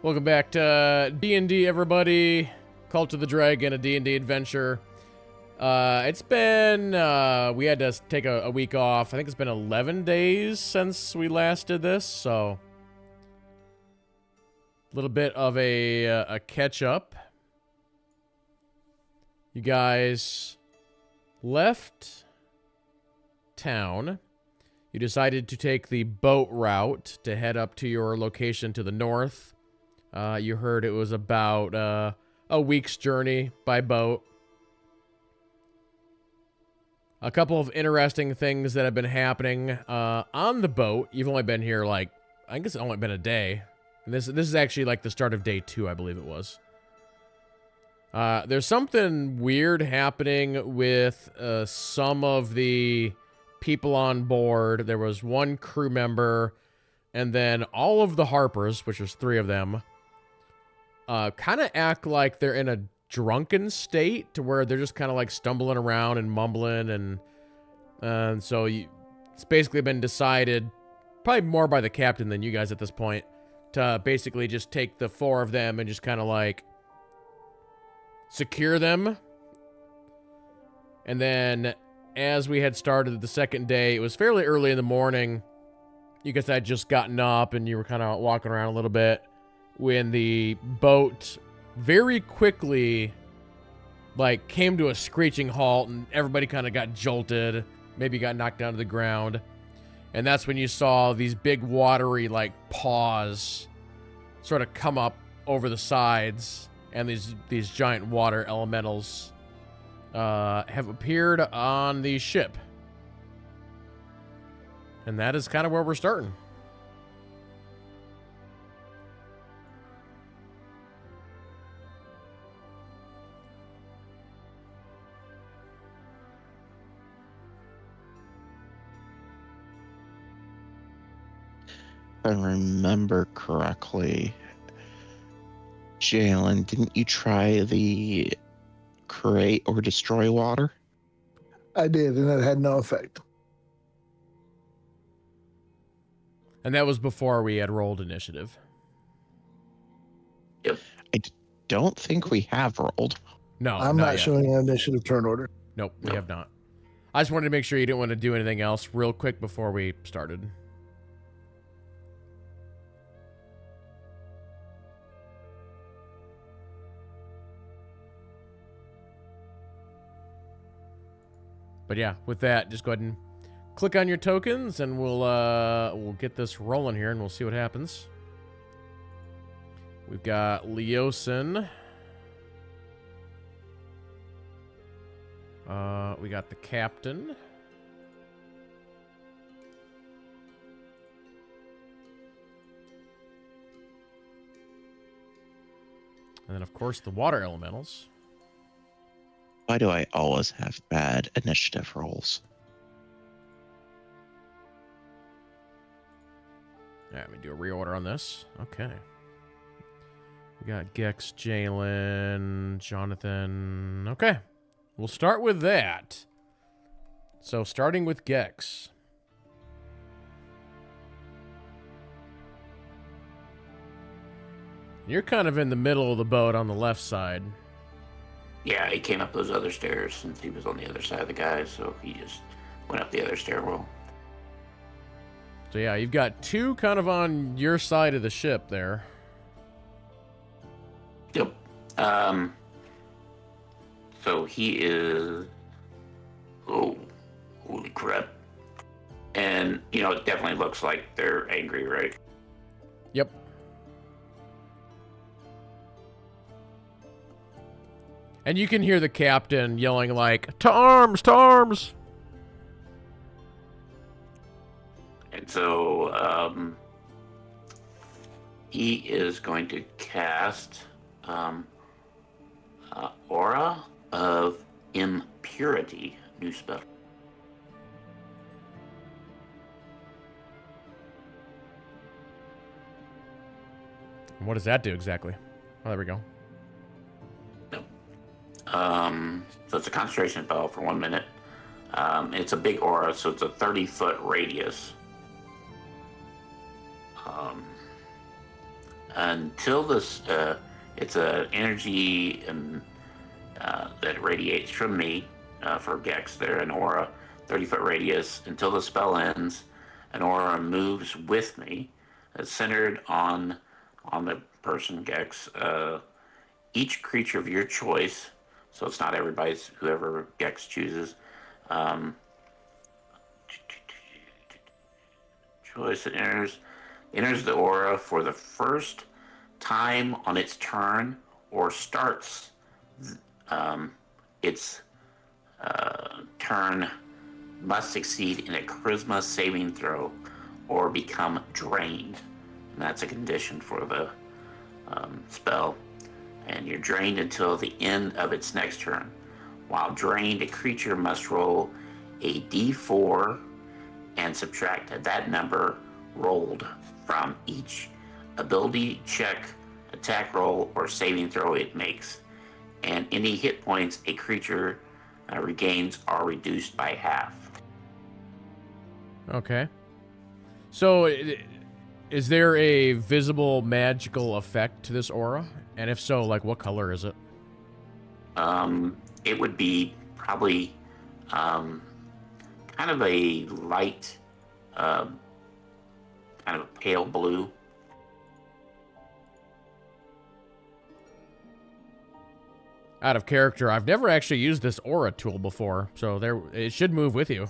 Welcome back to D&D, everybody. Cult of the Dragon, a D&D adventure. It's been, we had to take a week off. I think it's been 11 days since we last did this, so a little bit of a catch-up. You guys left town. You decided to take the boat route to head up to your location to the north. You heard it was about a week's journey by boat. A couple of interesting things that have been happening on the boat. You've only been here, like, I guess it's only been a day. And this is actually like the start of day 2, I believe it was. There's something weird happening with some of the people on board. There was one crew member, and then all of the Harpers, which was 3 of them, kind of act like they're in a drunken state to where they're just kind of like stumbling around and mumbling, and so it's basically been decided, probably more by the captain than you guys at this point, to basically just take the 4 of them and just kind of like secure them. And then as we had started the second day, it was fairly early in the morning. You guys had just gotten up and you were kind of walking around a little bit when the boat very quickly like came to a screeching halt, and everybody kind of got jolted, maybe got knocked down to the ground. And that's when you saw these big watery like paws sort of come up over the sides, and these giant water elementals have appeared on the ship. And that is kind of where we're starting. If I remember correctly, Jalen, didn't you try the create or destroy water? I did, and it had no effect. And that was before we had rolled initiative. Yep. I don't think we have rolled. No, I'm not yet. showing an initiative turn order. Nope, we have not. I just wanted to make sure you didn't want to do anything else real quick before we started. But yeah, with that, just go ahead and click on your tokens, and we'll get this rolling here, and we'll see what happens. We've got Leosin. We got the captain. And then, of course, the water elementals. Why do I always have bad initiative rolls? Yeah, let me do a reorder on this. Okay. We got Gex, Jalen, Jonathan. Okay. We'll start with that. So, starting with Gex. You're kind of in the middle of the boat on the left side. Yeah, he came up those other stairs since he was on the other side of the guys, so he just went up the other stairwell. So yeah, you've got 2 kind of on your side of the ship there. Yep. So he is... Oh, holy crap. And, you know, it definitely looks like they're angry, right? Yep. And you can hear the captain yelling like, "To arms! To arms!" And so, he is going to cast Aura of Impurity, new spell. And what does that do exactly? Oh, there we go. So it's a concentration spell for 1 minute. It's a big aura, so it's a 30-foot radius. until this. It's an energy that radiates from me for Gex. There, an aura, 30-foot radius. Until the spell ends, an aura moves with me. It's centered on the person Gex. Each creature of your choice. So it's not everybody's. Whoever Gex chooses. Choice that enters the aura for the first time on its turn or starts its turn must succeed in a charisma saving throw or become drained. And that's a condition for the spell. And you're drained until the end of its next turn. While drained, a creature must roll a d4 and subtract that number rolled from each ability check, attack roll, or saving throw it makes. And any hit points a creature regains are reduced by half. Okay. So, is there a visible magical effect to this aura? And if so, like, what color is it? It would be probably kind of a light, kind of a pale blue. Out of character, I've never actually used this aura tool before, so it should move with you.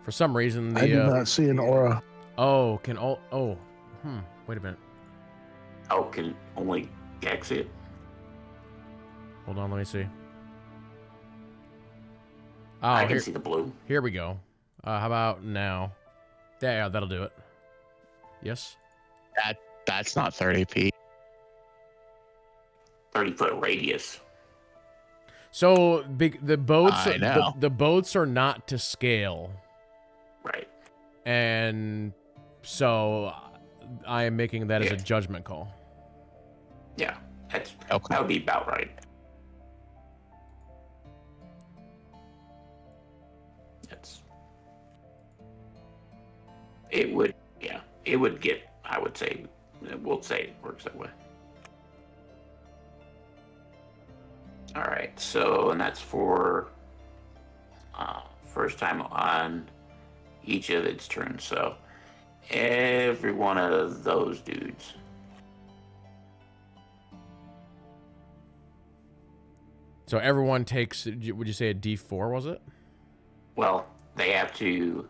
For some reason, I do not see an aura. Oh, wait a minute. Oh, can only Gex see it? Hold on, let me see. Oh, I can see the blue. Here we go. How about now? Yeah, that'll do it. Yes? That's not 30 feet. 30-foot radius. So the boats, I know. the boats are not to scale, Right. and so I am making that as Yeah. a judgment call. Yeah, that Okay. would be about right. It would get, I would say, we'll say it works that way. All right, so, and that's for first time on each of its turns. So every one of those dudes. So everyone takes, would you say a D4, was it? Well, they have to,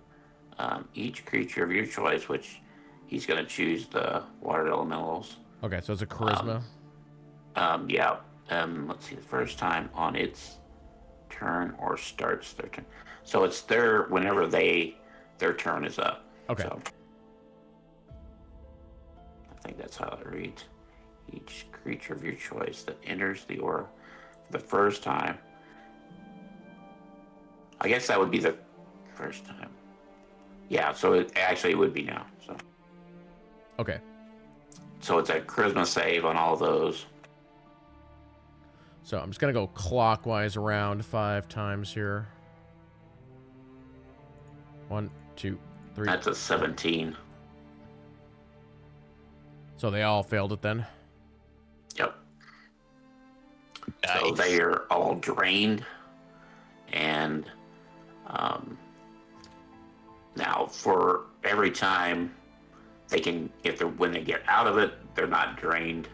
each creature of your choice, which he's going to choose the water elementals. Okay, so it's a charisma. Yeah. Let's see, the first time on its turn or starts their turn. So it's whenever their turn is up. Okay. So I think that's how it reads. Each creature of your choice that enters the aura for the first time. I guess that would be the first time. Yeah, so it would be now. So. Okay. So it's a charisma save on all those. So I'm just going to go clockwise around 5 times here. 1, 2, 3. That's a 17. So they all failed it then? Yep. Nice. So they are all drained. And now for every time they can, when they get out of it, they're not drained.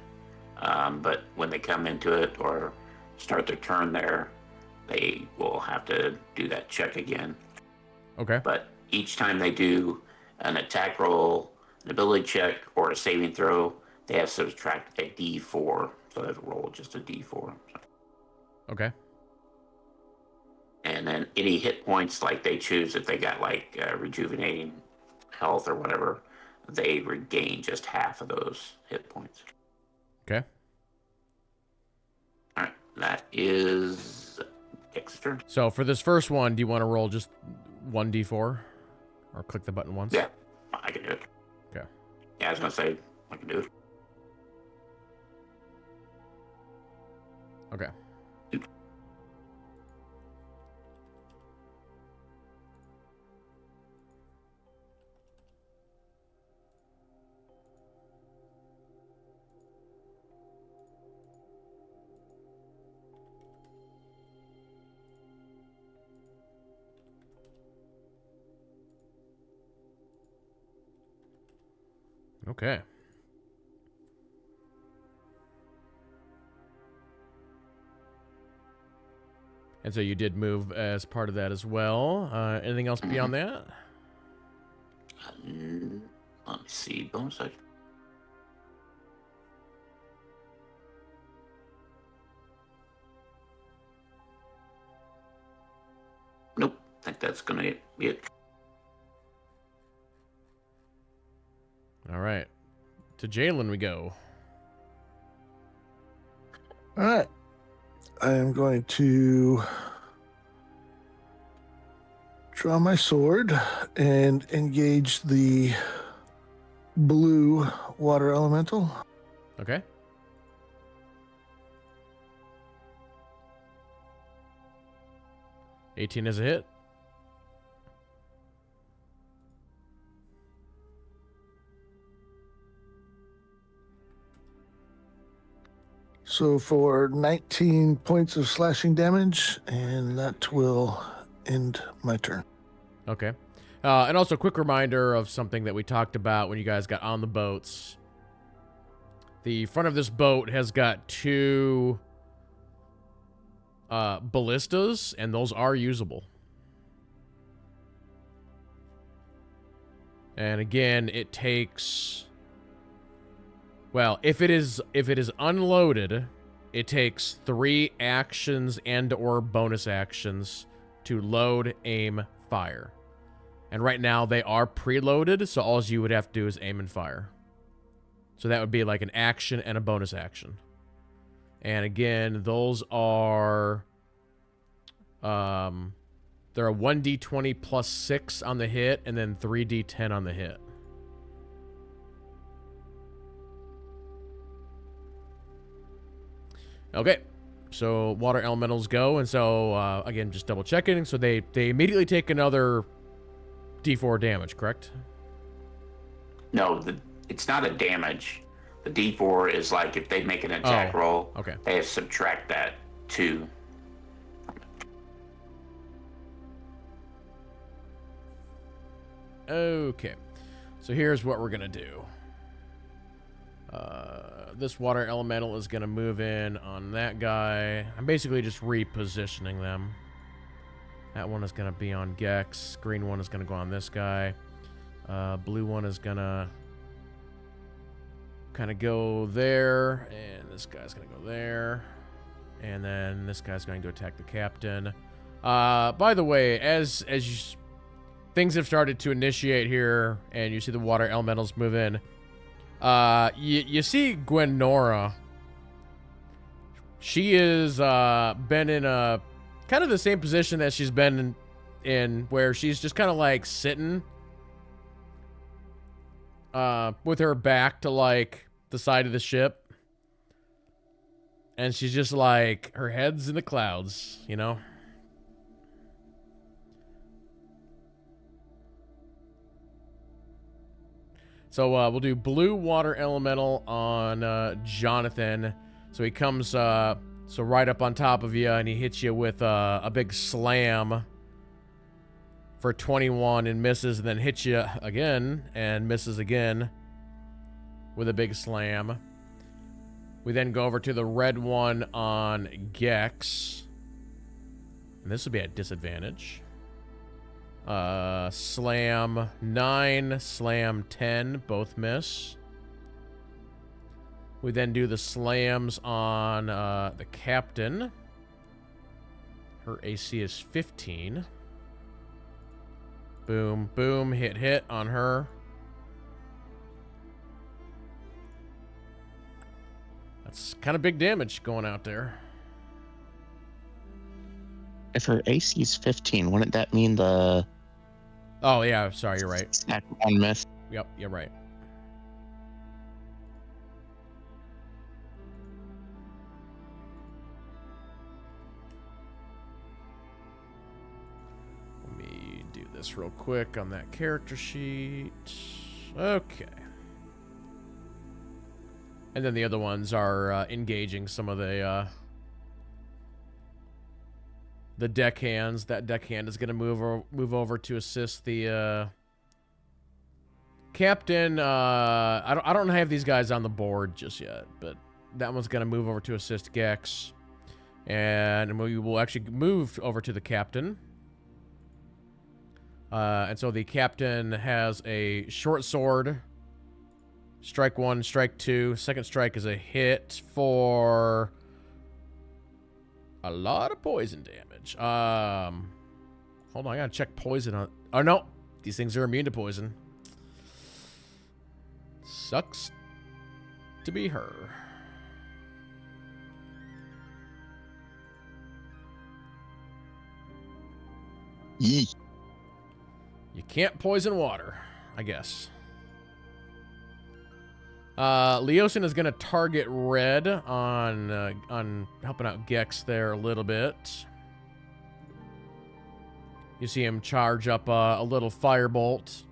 But when they come into it or start their turn there, they will have to do that check again. Okay. But each time they do an attack roll, an ability check, or a saving throw, they have to subtract a D4. So they have to roll just a D4. Okay. And then any hit points like they choose, if they got like rejuvenating health or whatever, they regain just half of those hit points. Okay. All right, that is Dexter. So for this first one, do you want to roll just 1d4? Or click the button once? Yeah, I can do it. Okay. Yeah, I was gonna say I can do it. Okay. Okay. And so you did move as part of that as well. Anything else beyond that? Let me see. Bonus action. Nope. I think that's gonna be it. All right. To Jalen we go. All right. I am going to draw my sword and engage the blue water elemental. Okay. $18 is a hit. So for 19 points of slashing damage, and that will end my turn. Okay. And also a quick reminder of something that we talked about when you guys got on the boats. The front of this boat has got 2 ballistas, and those are usable. And again, it takes... Well, if it is unloaded, it takes 3 actions and or bonus actions to load, aim, fire. And right now they are preloaded, so all you would have to do is aim and fire. So that would be like an action and a bonus action. And again, those are they're a 1d20 plus 6 on the hit and then 3d10 on the hit. Okay, so water elementals go, and so again, just double checking. So they immediately take another d4 damage, correct? No, it's not a damage. The D4 is like if they make an attack roll, okay. they have to subtract that 2. Okay, so here's what we're gonna do. This water elemental is gonna move in on that guy. I'm basically just repositioning them. That one is gonna be on Gex. Green one is gonna go on this guy. Blue one is gonna kind of go there, and this guy's gonna go there, and then this guy's going to attack the captain. By the way, as things have started to initiate here, and you see the water elementals move in, you see Gwenora. She is been in a kind of the same position that she's been in where she's just kind of like sitting with her back to like the side of the ship, and she's just like, her head's in the clouds, you know. So we'll do blue water elemental on Jonathan. So he comes so right up on top of you, and he hits you with a big slam for 21 and misses, and then hits you again and misses again with a big slam. We then go over to the red one on Gex, and this would be at disadvantage. Slam 9, slam 10, both miss. We then do the slams on the captain. Her AC is 15. Boom, boom, hit, hit on her. That's kind of big damage going out there. If her AC is 15, wouldn't that mean the Oh, yeah. Sorry, you're right. Second one missed. Yep, you're right. Let me do this real quick on that character sheet. Okay. And then the other ones are engaging some of the deckhands. That deckhand is going to move over to assist the captain. I don't have these guys on the board just yet, but that one's going to move over to assist Gex, and we will actually move over to the captain. And so the captain has a short sword. Strike 1, strike 2. Second strike is a hit for a lot of poison damage. Hold on, I gotta check poison on. Oh no, these things are immune to poison. Sucks to be her. Yee. You can't poison water, I guess. Leosin is going to target Red on helping out Gex there a little bit. You see him charge up a little firebolt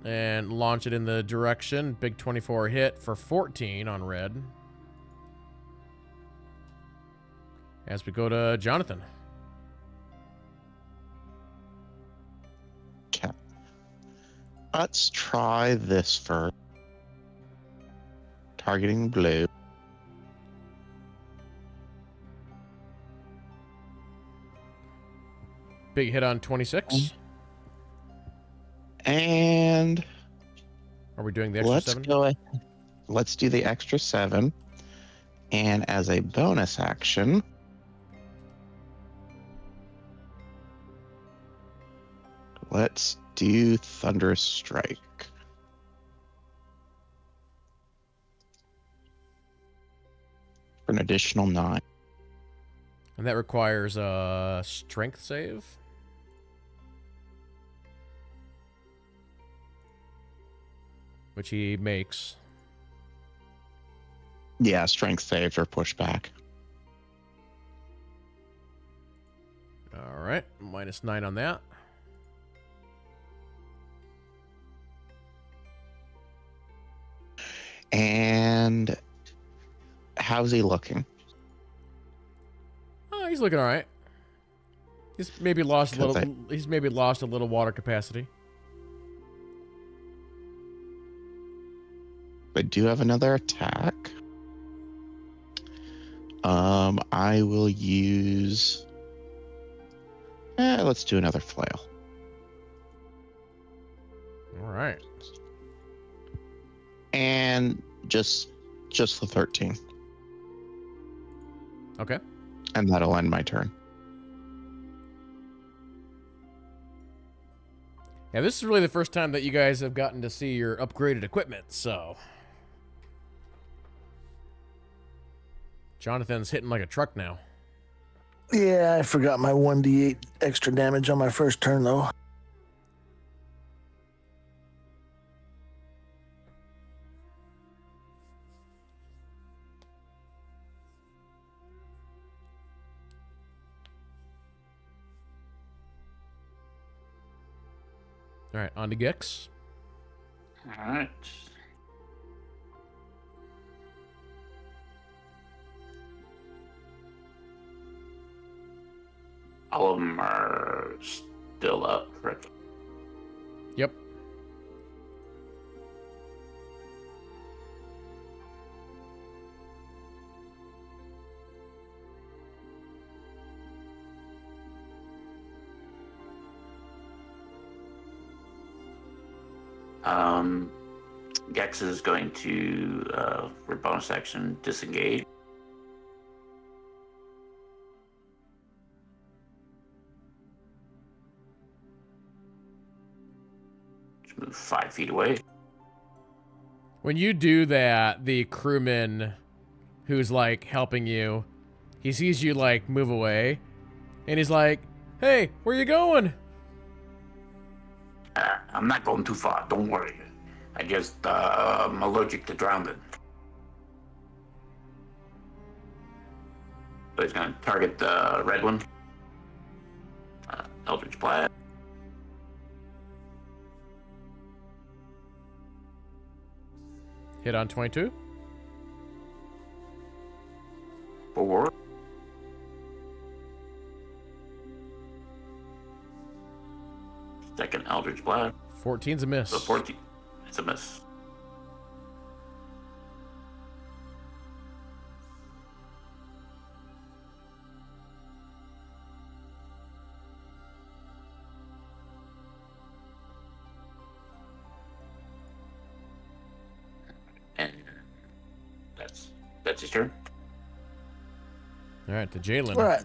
and launch it in the direction. Big 24 hit for 14 on Red. As we go to Jonathan. Okay. Let's try this first. Targeting blue. Big hit on 26. And Are we doing the extra 7? go ahead. Let's do the extra 7. And as a bonus action, let's do Thunderous Strike. For an additional 9. And that requires a strength save. Which he makes. Yeah, strength saves or pushback. All right, -9 on that. And how's he looking? Oh, he's looking all right. He's maybe lost a Because little. He's maybe lost a little water capacity. I do have another attack. I will use. Let's do another flail. All right. And just the 13. Okay. And that'll end my turn. Yeah, this is really the first time that you guys have gotten to see your upgraded equipment, so. Jonathan's hitting like a truck now. Yeah, I forgot my 1d8 extra damage on my first turn, though. All right, on to Gex. All right. All of them are still up, correct? Yep. Gex is going to, for bonus action, disengage. Just move 5 feet away. When you do that, the crewman who's like helping you, he sees you like move away, and he's like, "Hey, where you going?" I'm not going too far. Don't worry. I just I'm allergic to drowning. So he's gonna target the red one. Eldritch Blast. Hit on 22. 4. Second Eldritch Blast. 14's a miss. So 14. It's a miss. And that's his turn. All right, to Jalen. All right.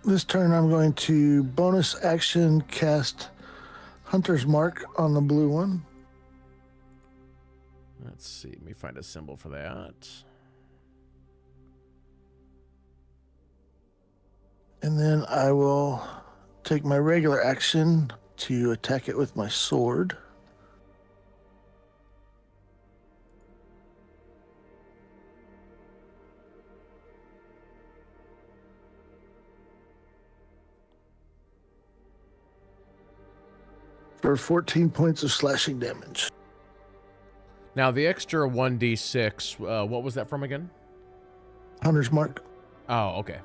This turn, I'm going to bonus action cast Hunter's Mark on the blue one. Let's see. Let me find a symbol for that. And then I will take my regular action to attack it with my sword. For 14 points of slashing damage. Now, the extra 1d6, what was that from again? Hunter's Mark. Oh, okay.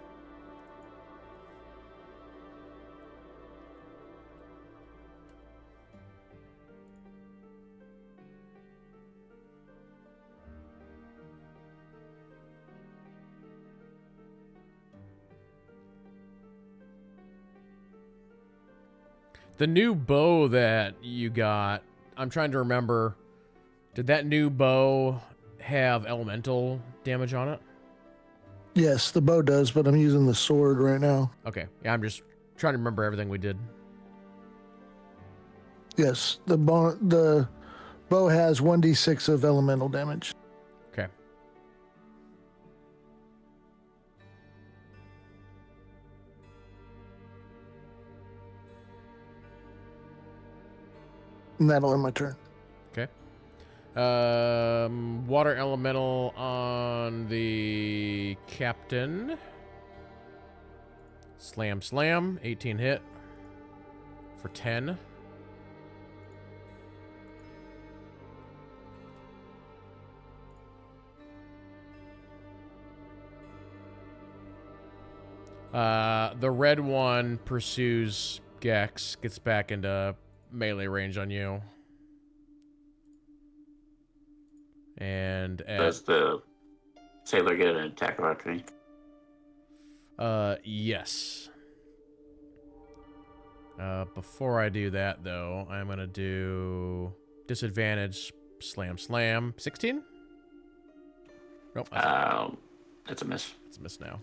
The new bow that you got, I'm trying to remember, did that new bow have elemental damage on it? Yes, the bow does, but I'm using the sword right now. Okay. Yeah, I'm just trying to remember everything we did. Yes, the bow has 1d6 of elemental damage. Okay. And that'll end my turn. Okay. Water elemental on the captain. Slam, slam. 18 hit for 10. The red one pursues Gex, gets back into melee range on you. And Does the sailor get an attack of opportunity? yes. Before I do that, though, I'm gonna do disadvantage, slam, slam. 16? Nope. That's a miss. It's a miss now.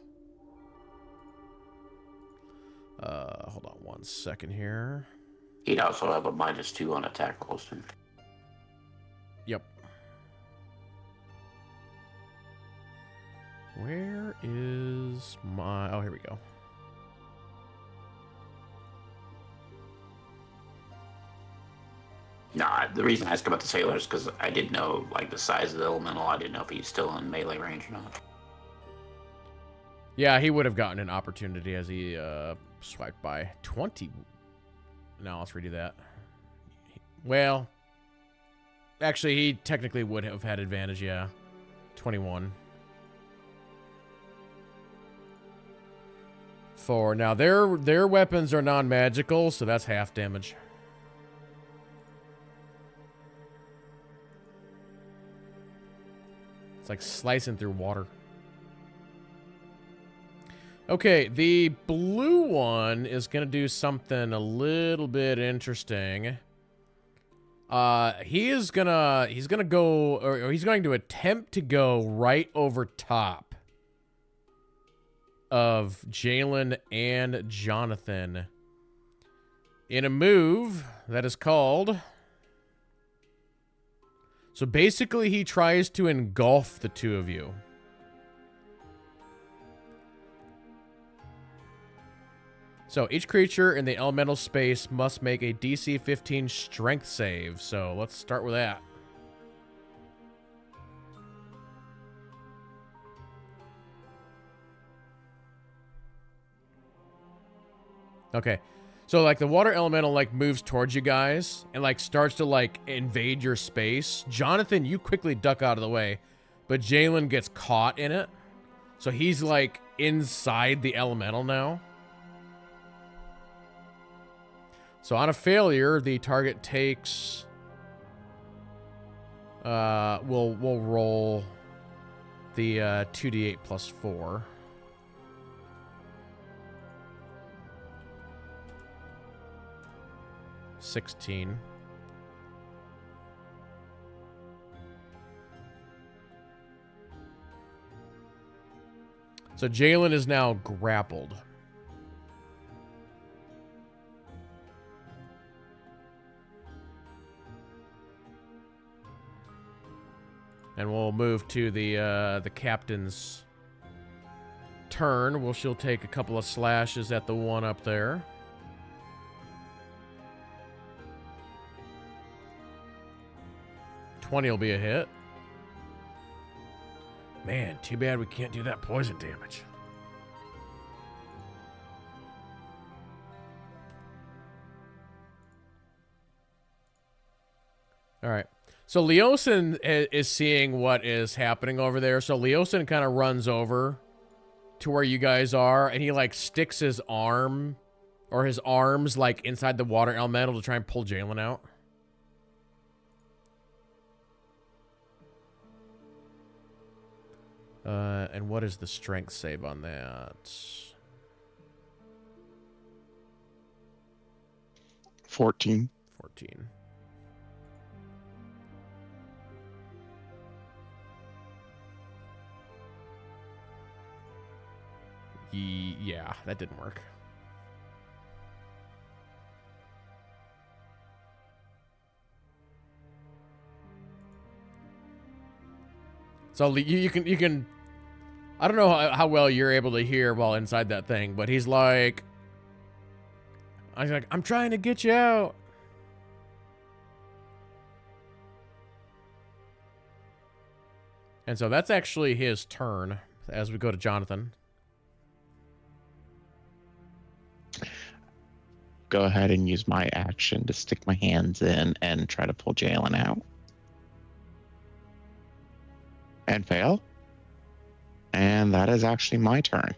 Hold on one second here. He'd also have a -2 on attack rolls. Yep. Where is my... Oh, here we go. Nah, the reason I asked about the sailors because I didn't know like the size of the elemental. I didn't know if he's still in melee range or not. Yeah, he would have gotten an opportunity as he swiped by 20. No, let's redo that. Well, actually, he technically would have had advantage, yeah. 21. For now, their weapons are non-magical, so that's half damage. It's like slicing through water. Okay, the blue one is going to do something a little bit interesting. He's going to attempt to go right over top of Jalen and Jonathan in a move that is called... So basically, he tries to engulf the two of you. So each creature in the elemental space must make a DC 15 strength save. So let's start with that. Okay. So like the water elemental like moves towards you guys and like starts to like invade your space. Jonathan, you quickly duck out of the way, but Jalen gets caught in it. So he's like inside the elemental now. So on a failure, the target takes we'll roll the 2d8 plus 4. $16. So Jalen is now grappled. And we'll move to the captain's turn. She'll take a couple of slashes at the one up there. $20 will be a hit. Man, too bad we can't do that poison damage. All right. So Leosin is seeing what is happening over there. So Leosin kind of runs over to where you guys are, and he like sticks his arm or his arms like inside the water elemental to try and pull Jalen out. And what is the strength save on that? 14. 14. Yeah, that didn't work. So you can I don't know how well you're able to hear while inside that thing, but he's like I'm trying to get you out. And so that's actually his turn as we go to Jonathan. Go ahead and use my action to stick my hands in and try to pull Jalen out. And fail. And that is actually my turn.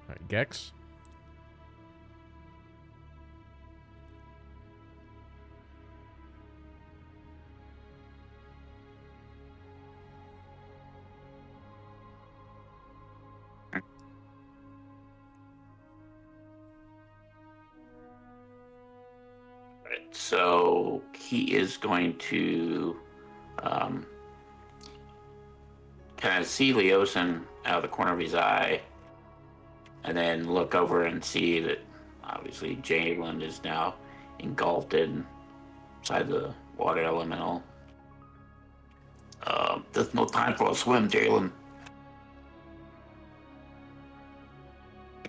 All right, Gex. So he is going to kind of see Leosin out of the corner of his eye, and then look over and see that obviously Jalen is now engulfed inside the water elemental. There's no time for a swim, Jalen.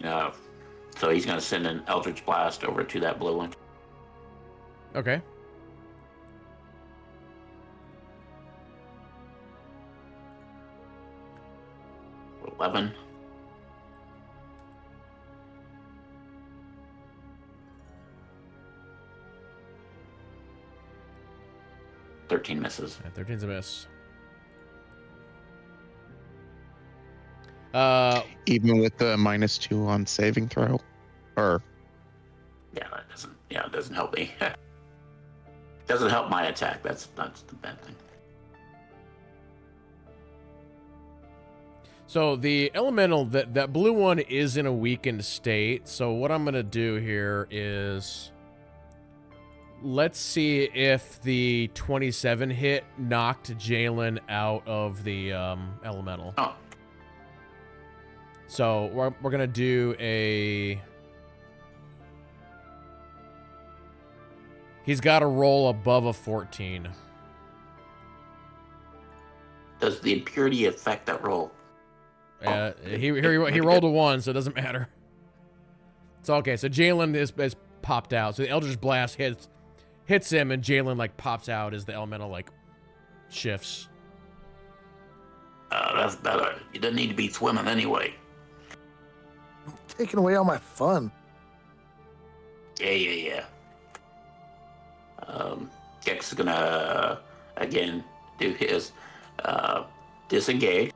So he's going to send an Eldritch Blast over to that blue one. Okay. For 11. $13 misses. Yeah, 13's a miss. Even with the -2 on saving throw? Or Yeah, it doesn't help me. Doesn't help my attack. That's the bad thing. So the elemental, that blue one is in a weakened state. So what I'm going to do here is let's see if the 27 hit knocked Jalen out of the elemental. Oh. So we're going to do a... He's got to roll above a 14. Does the impurity affect that roll? He rolled a 1, so it doesn't matter. It's okay. So Jalen is popped out. So the Eldritch Blast hits him, and Jalen like pops out as the elemental like shifts. That's better. You don't need to be swimming anyway. Taking away all my fun. Yeah. Gex is gonna again do his disengage.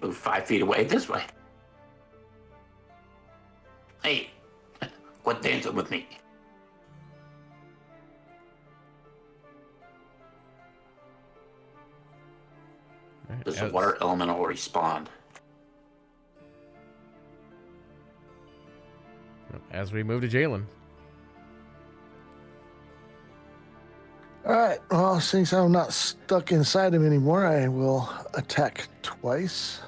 Move 5 feet away this way. Hey, quit dancing with me. Does the water elemental respond? As we move to Jalen. All right. Well, since I'm not stuck inside him anymore, I will attack twice.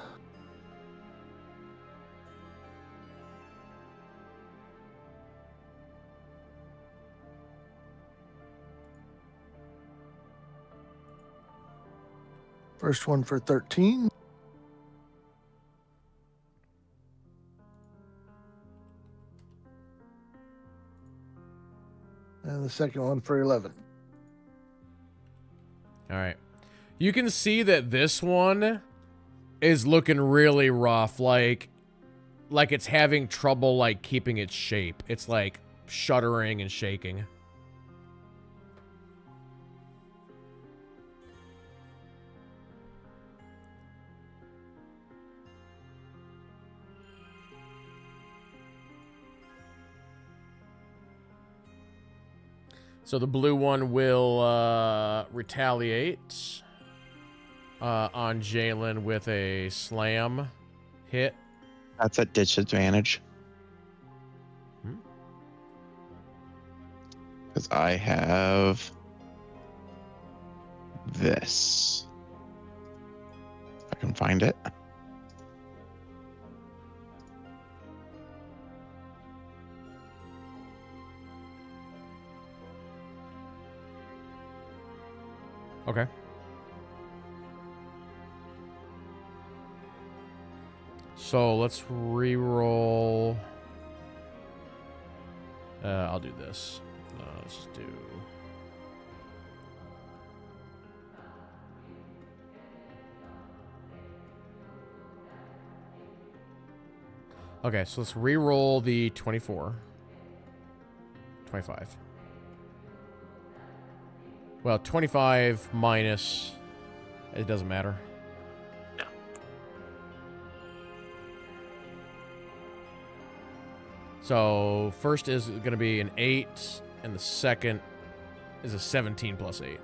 First one for 13. And the second one for 11. All right. You can see that this one is looking really rough, like it's having trouble like keeping its shape. It's like shuddering and shaking. So the blue one will retaliate on Jalen with a slam hit. That's a disadvantage. Because I have this. If I can find it. Okay. So let's re-roll. I'll do this. Let's just do. Okay, so let's re-roll the 24. 25. Well, 25 minus, it doesn't matter. No. So first is going to be an 8, and the second is a 17 plus 8.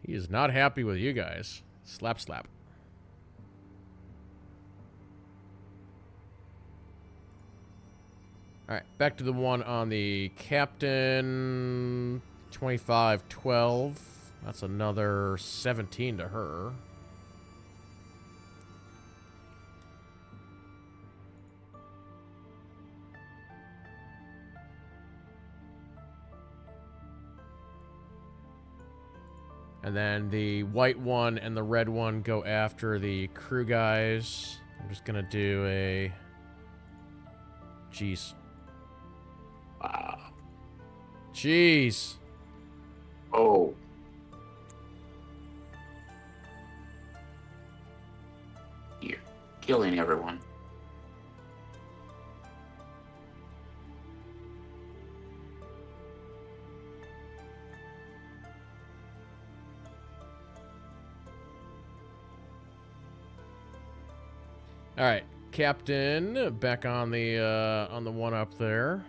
He is not happy with you guys. Slap, slap. All right, back to the one on the captain. 25, 12. That's another 17 to her. And then the white one and the red one go after the crew guys. I'm just going to do a... Jeez. Wow. Jeez. Oh. You're killing everyone. All right, Captain, back on the one up there.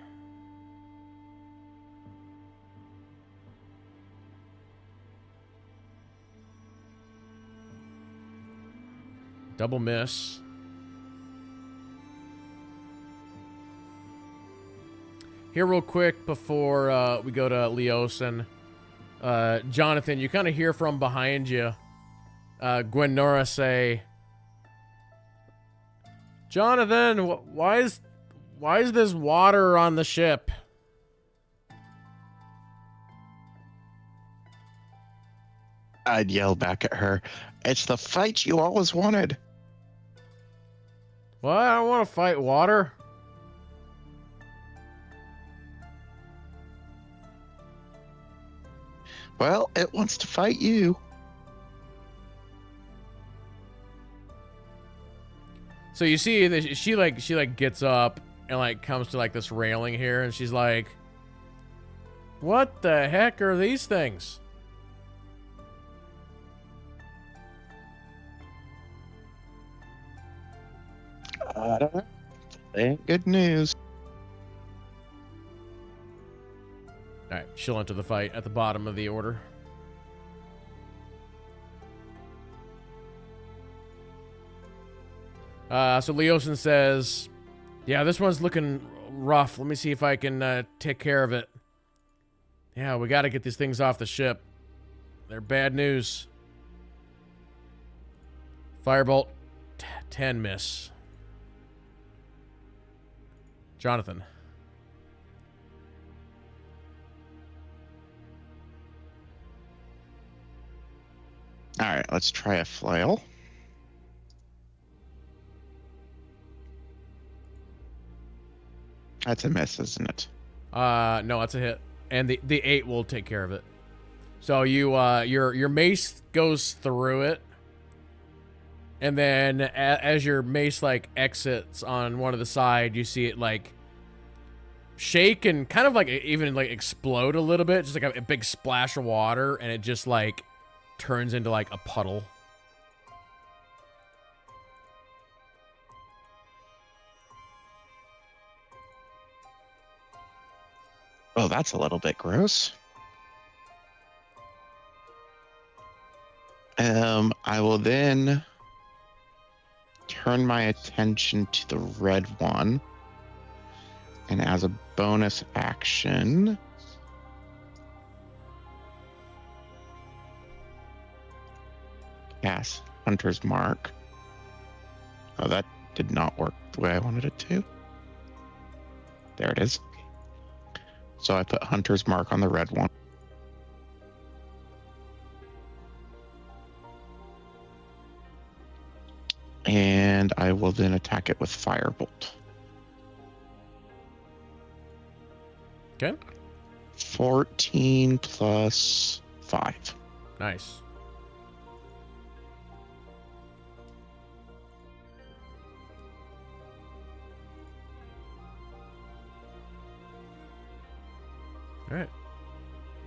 Double miss. Here real quick before we go to Leosin. Jonathan, you kind of hear from behind you Gwenora say, Jonathan, why is this water on the ship? I'd yell back at her. It's the fight you always wanted. What? I don't want to fight water. Well, it wants to fight you. So you see that she gets up and like comes to like this railing here, and she's like, "What the heck are these things?" I don't know. They ain't good news. All right, she'll enter the fight at the bottom of the order. So Leosin says, "Yeah, this one's looking rough. Let me see if I can take care of it. Yeah, we got to get these things off the ship. They're bad news." Firebolt, 10 miss. Jonathan. All right, let's try a flail. That's a miss, isn't it? No, that's a hit, and the 8 will take care of it. So you your mace goes through it, and then as your mace like exits on one of the side, you see it like shake and kind of like even like explode a little bit, just like a big splash of water, and it just like turns into like a puddle. Oh, that's a little bit gross. I will then turn my attention to the red one. And as a bonus action, cast Hunter's Mark. Oh, that did not work the way I wanted it to. There it is. So I put Hunter's Mark on the red one. And I will then attack it with Firebolt. Okay. 14 plus 5. Nice. All right.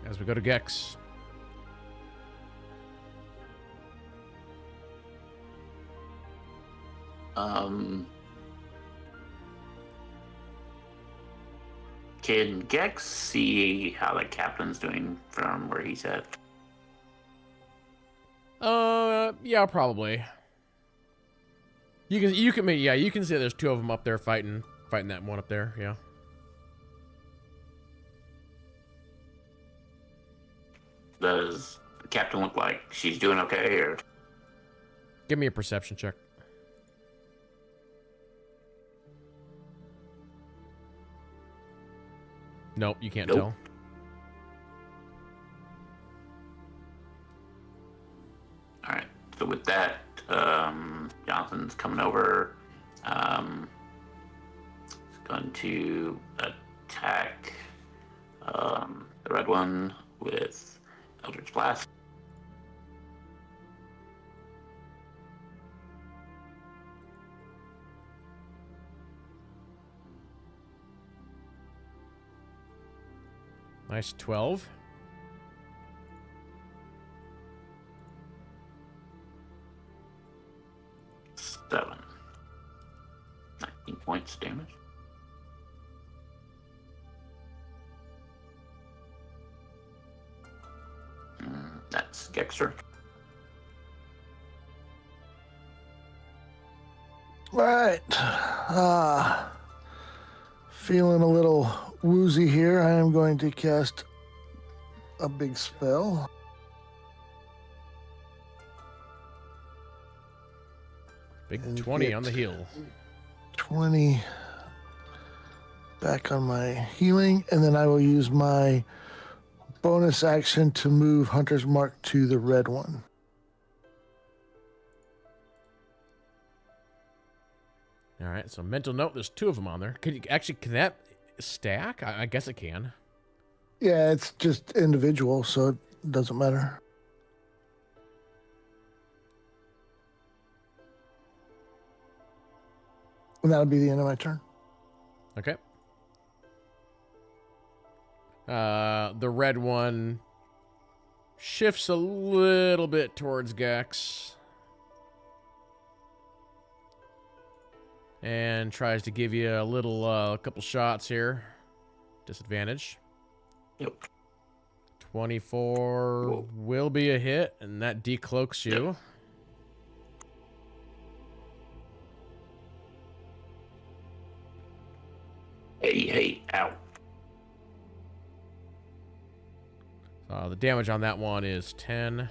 As we go to Gex. Can Gex see how the captain's doing from where he's at? Yeah, probably. You can see there's 2 of them up there fighting that one up there. Yeah. Does the captain look like she's doing okay, or? Give me a perception check. Nope, you can't tell. All right. So with that, Jonathan's coming over. He's going to attack the red one with Eldritch Blast. Nice 12. Seven. 19 points damage. That's Gexter. Right. Feeling a little woozy here. I am going to cast a big spell. Big And 20 get on the heel. 20 back on my healing, and then I will use my bonus action to move Hunter's Mark to the red one. All right, so mental note, there's 2 of them on there. Can that stack? I guess it can. Yeah, it's just individual, so it doesn't matter. And that'll be the end of my turn. Okay. The red one shifts a little bit towards Gex and tries to give you a couple shots here. Disadvantage. Yep. 24 Whoa. will be a hit, and that decloaks you. Yep. Hey, ow. The damage on that one is 10.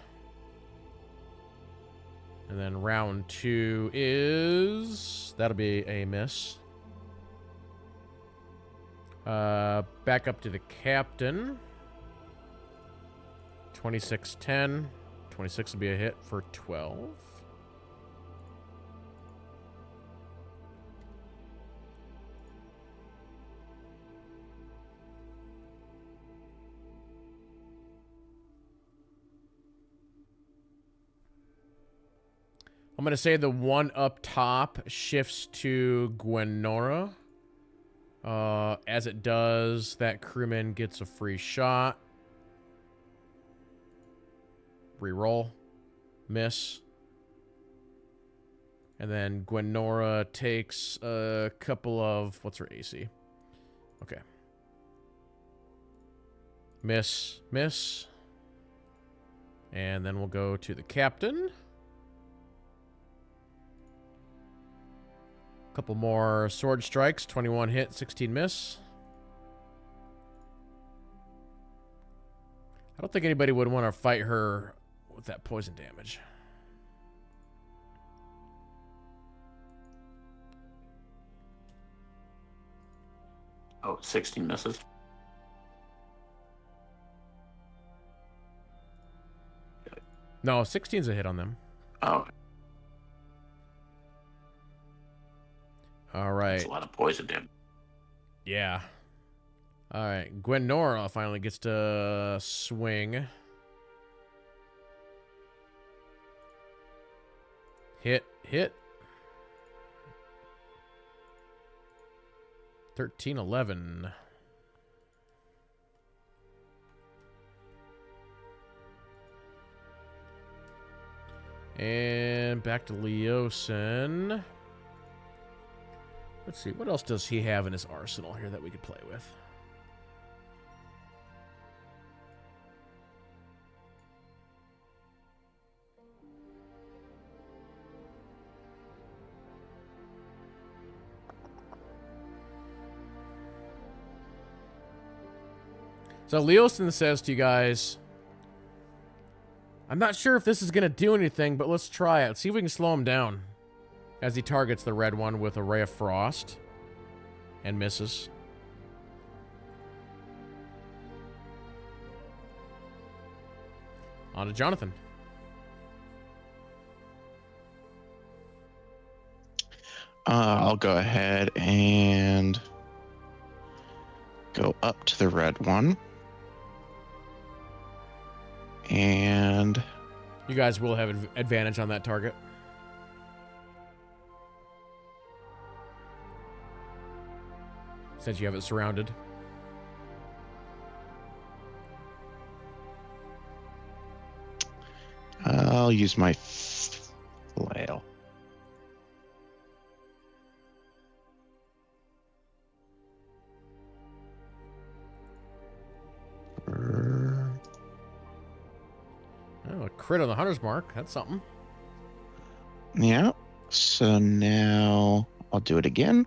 And then round 2 is... That'll be a miss. Back up to the captain. 26, 10. 26 will be a hit for 12. I'm going to say the one up top shifts to Gwenora. As it does, that crewman gets a free shot. Reroll. Miss. And then Gwenora takes a couple of... What's her AC? Okay. Miss. Miss. And then we'll go to the captain. Couple more sword strikes. 21 hit, 16 miss. I don't think anybody would want to fight her with that poison damage. Oh, 16 misses. No, 16's a hit on them. Oh, All right. that's a lot of poison damage. Yeah. All right. Gwenora finally gets to swing. Hit. 13, 11. And back to Leosin. Let's see, what else does he have in his arsenal here that we could play with? So Leosin says to you guys, I'm not sure if this is going to do anything, but let's try it. See if we can slow him down. As he targets the red one with a Ray of Frost. And misses. On to Jonathan. I'll go ahead and go up to the red one. And You guys will have advantage on that target. Since you have it surrounded. I'll use my flail. Oh, a crit on the hunter's mark. That's something. Yeah. So now I'll do it again.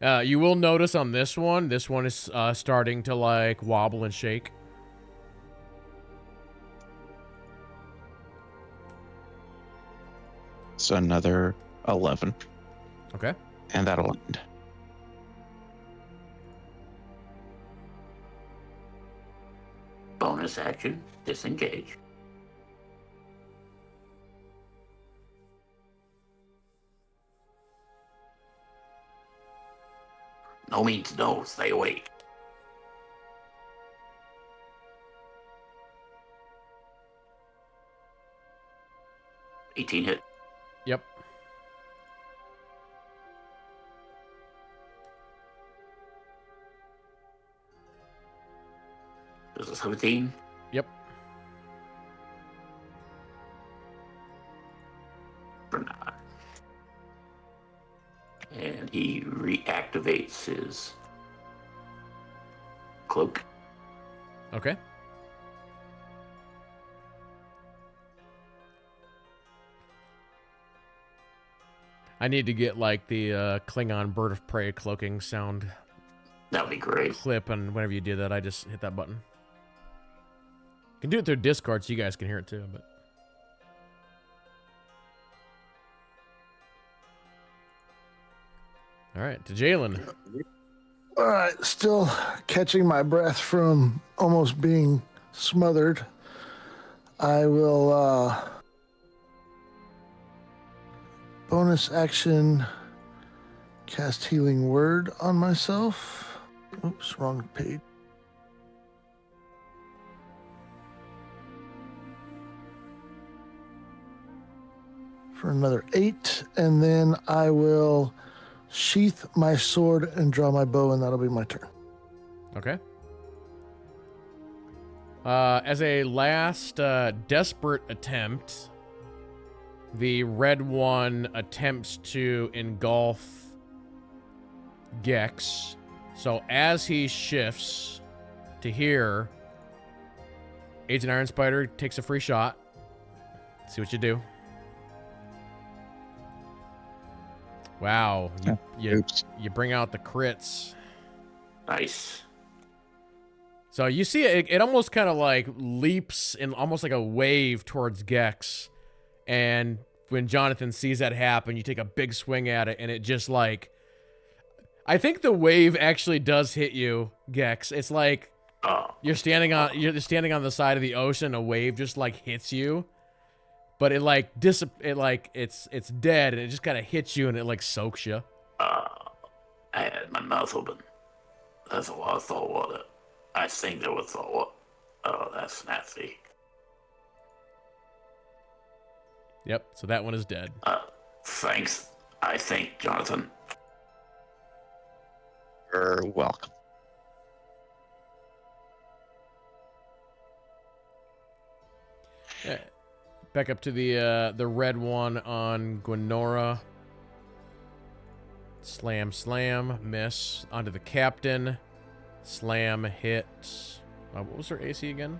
You will notice on this one is starting to like wobble and shake. So another 11. Okay. And that'll end. Bonus action, disengage. No means no, stay awake. Hit. Yep. There's a 17. Yep. For 9. And he reactivates his cloak. Okay. I need to get like the Klingon bird of prey cloaking sound That would be great. clip, and whenever you do that, I just hit that button. You can do it through Discord so you guys can hear it too, but all right, to Jalen. All right, still catching my breath from almost being smothered. I will bonus action cast healing word on myself. Oops, wrong page. For another 8, and then I will sheath my sword and draw my bow, and that'll be my turn. Okay. As a last desperate attempt, the red one attempts to engulf Gex. So as he shifts to here, Agent Iron Spider takes a free shot. See what you do. Wow, Oops. you bring out the crits. Nice. So you see it almost kind of like leaps in almost like a wave towards Gex. And when Jonathan sees that happen, you take a big swing at it, and it just like, I think the wave actually does hit you, Gex. It's like you're standing on the side of the ocean, a wave just like hits you. But it like it's dead, and it just kind of hits you, and it like soaks you. I had my mouth open. That's a lot of salt water. I think there was salt water. Oh, that's nasty. Yep. So that one is dead. Thanks, I think, Jonathan. You're welcome. Yeah. Back up to the red one on Gwenora. Slam, slam, miss. Onto the captain. Slam, hit. What was her AC again?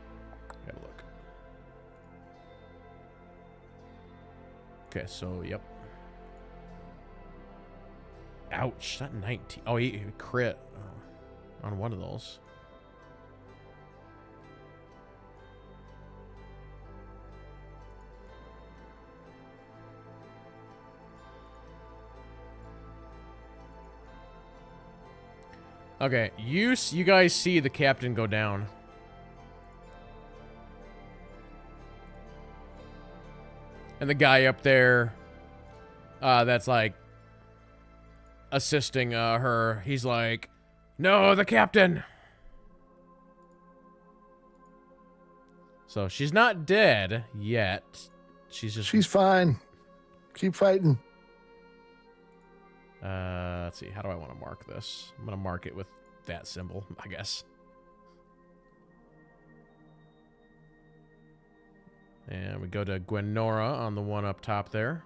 Gotta look. Okay, so, yep. Ouch, not 19. Oh, he crit on one of those. Okay, you guys see the captain go down. And the guy up there that's like assisting her, he's like, "No, the captain." So she's not dead yet. She's fine. Keep fighting. Let's see. How do I want to mark this? I'm going to mark it with that symbol, I guess. And we go to Gwenora on the one up top there.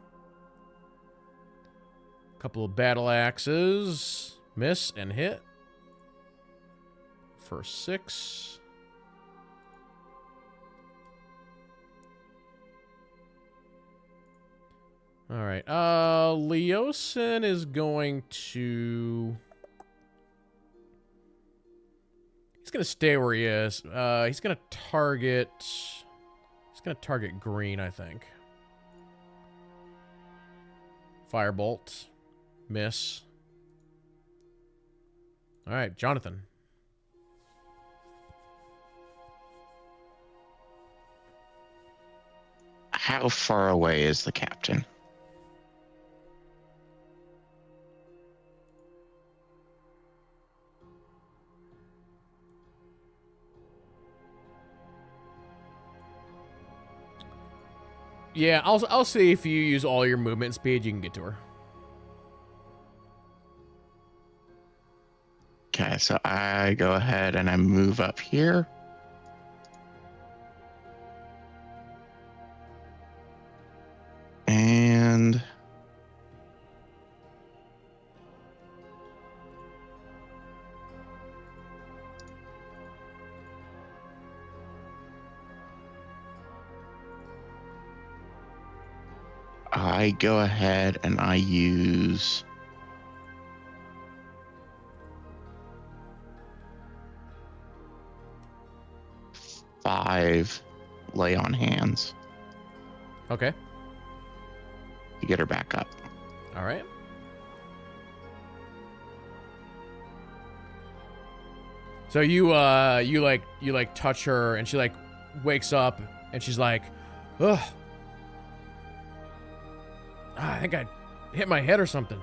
Couple of battle axes. Miss and hit. For 6. All right. Leosin is going to... He's going to stay where he is. He's going to target... He's going to target green, I think. Firebolt. Miss. All right, Jonathan. How far away is the captain? Yeah, I'll see if you use all your movement speed, you can get to her. Okay, so I go ahead and I move up here. And I go ahead and I use five lay on hands Okay. to get her back up. All right. So you touch her and she like wakes up and she's like, ugh. I think I hit my head or something.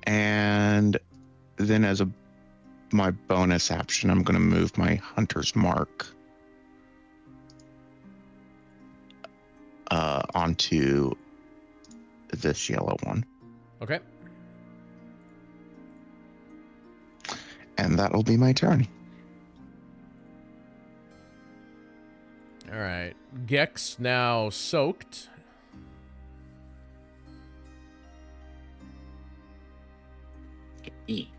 And then as my bonus action, I'm going to move my hunter's mark onto this yellow one. Okay. And that'll be my turn. All right. Gex now soaked. Eat.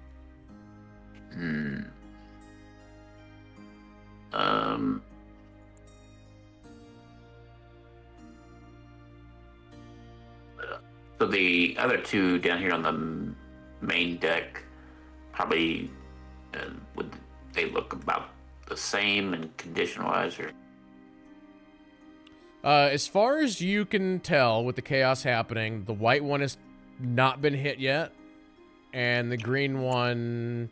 So the other two down here on the main deck, probably would they look about the same in condition-wise, or? As far as you can tell, with the chaos happening, the white one has not been hit yet, and the green one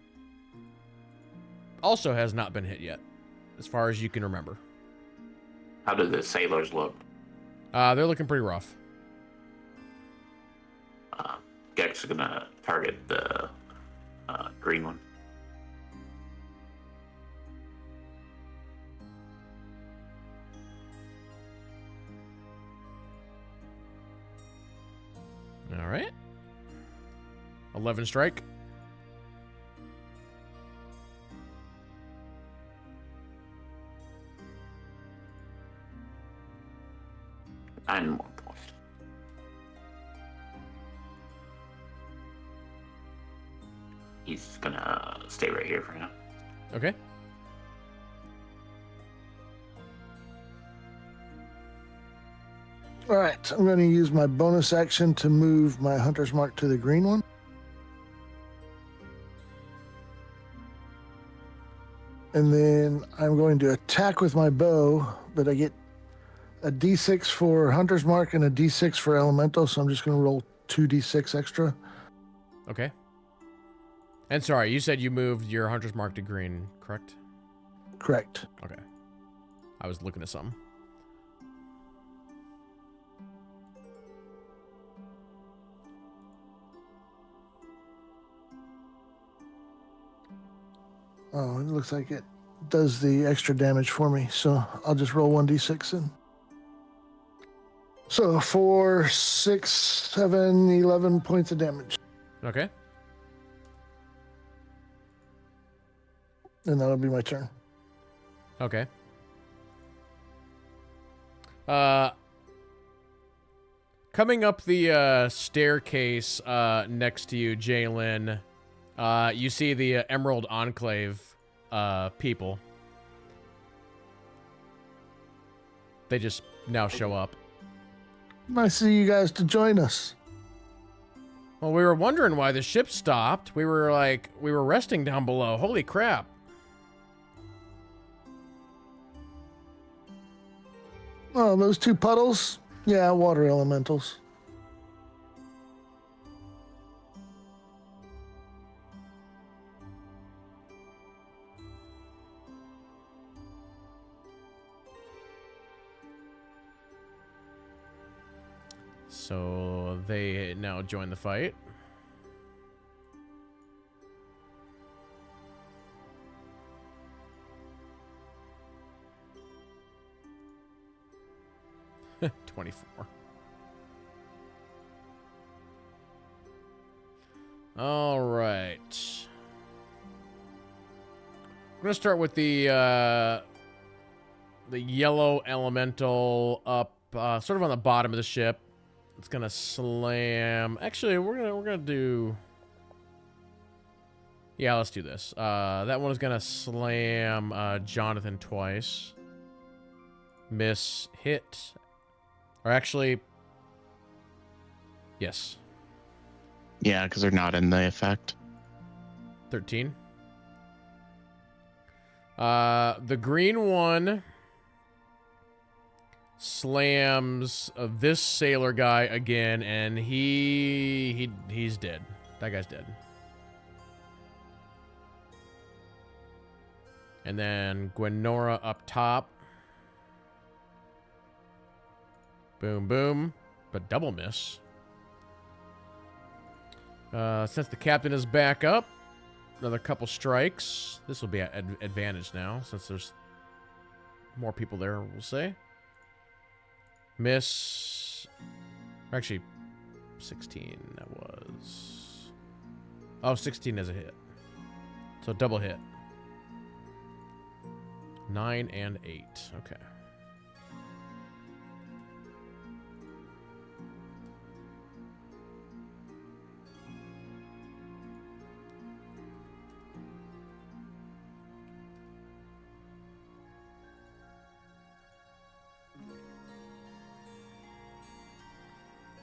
also has not been hit yet, as far as you can remember. How do the sailors look? They're looking pretty rough. Gex is gonna target the green one. All right. 11 strike. Nine more points. He's gonna stay right here for now. Okay. All right, I'm going to use my bonus action to move my hunter's mark to the green one. And then I'm going to attack with my bow, but I get a d6 for hunter's mark and a d6 for elemental, so I'm just going to roll 2d6 extra. Okay. And sorry, you said you moved your hunter's mark to green, correct? Correct. Okay. I was looking at something. Oh, it looks like it does the extra damage for me, so I'll just roll 1d6 in. So 4, 6, 7, 11 points of damage. Okay. And that'll be my turn. Okay. Coming up the staircase next to you, Jalen, you see the Emerald Enclave people. They just now show up. Nice of you guys to join us. Well, we were wondering why the ship stopped. We were resting down below. Holy crap. Oh, those two puddles? Yeah, water elementals. So they now join the fight. $24. All right. I'm gonna start with the yellow elemental up, sort of on the bottom of the ship. It's gonna slam. Actually, we're gonna do. Yeah, let's do this. That one is gonna slam Jonathan twice. Miss, hit, or actually, yes. Yeah, because they're not in the effect. 13. The green one slams this sailor guy again, and he's dead. That guy's dead. And then Gwenora up top. Boom, boom. But double miss. Since the captain is back up, another couple strikes. This will be at advantage now, since there's more people there, we'll say. Miss. Actually, 16 that was. Oh, 16 is a hit. So double hit. 9 and 8. Okay.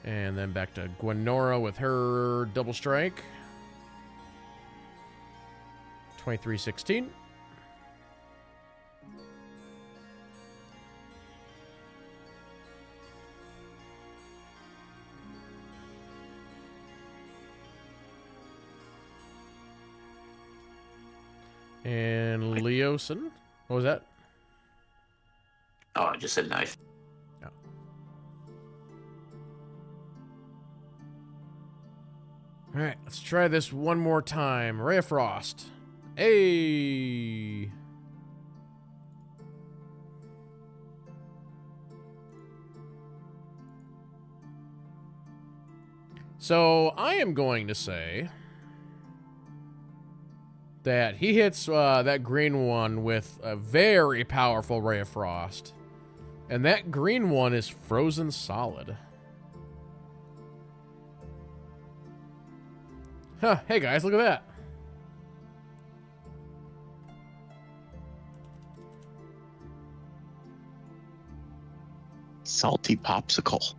And then back to Gwenora with her double strike. 23-16. And Leosin. What was that? Oh, I just said knife. Oh. All right, let's try this one more time. Ray of Frost. Hey. So I am going to say that he hits that green one with a very powerful Ray of Frost. And that green one is frozen solid. Huh, hey guys, look at that. Salty popsicle.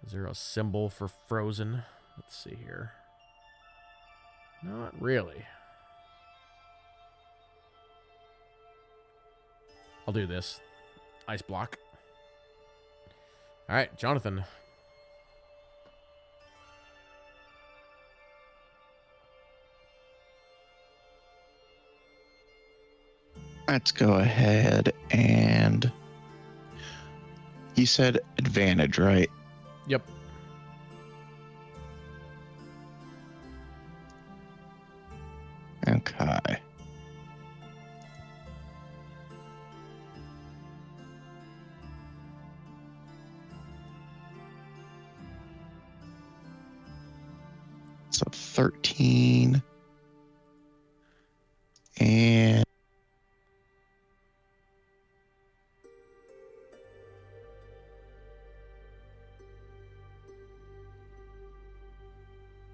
Is there a symbol for frozen? Let's see here. Not really. I'll do this. Ice block. All right, Jonathan. Let's go ahead and... You said advantage, right? Yep. Okay. So 13 and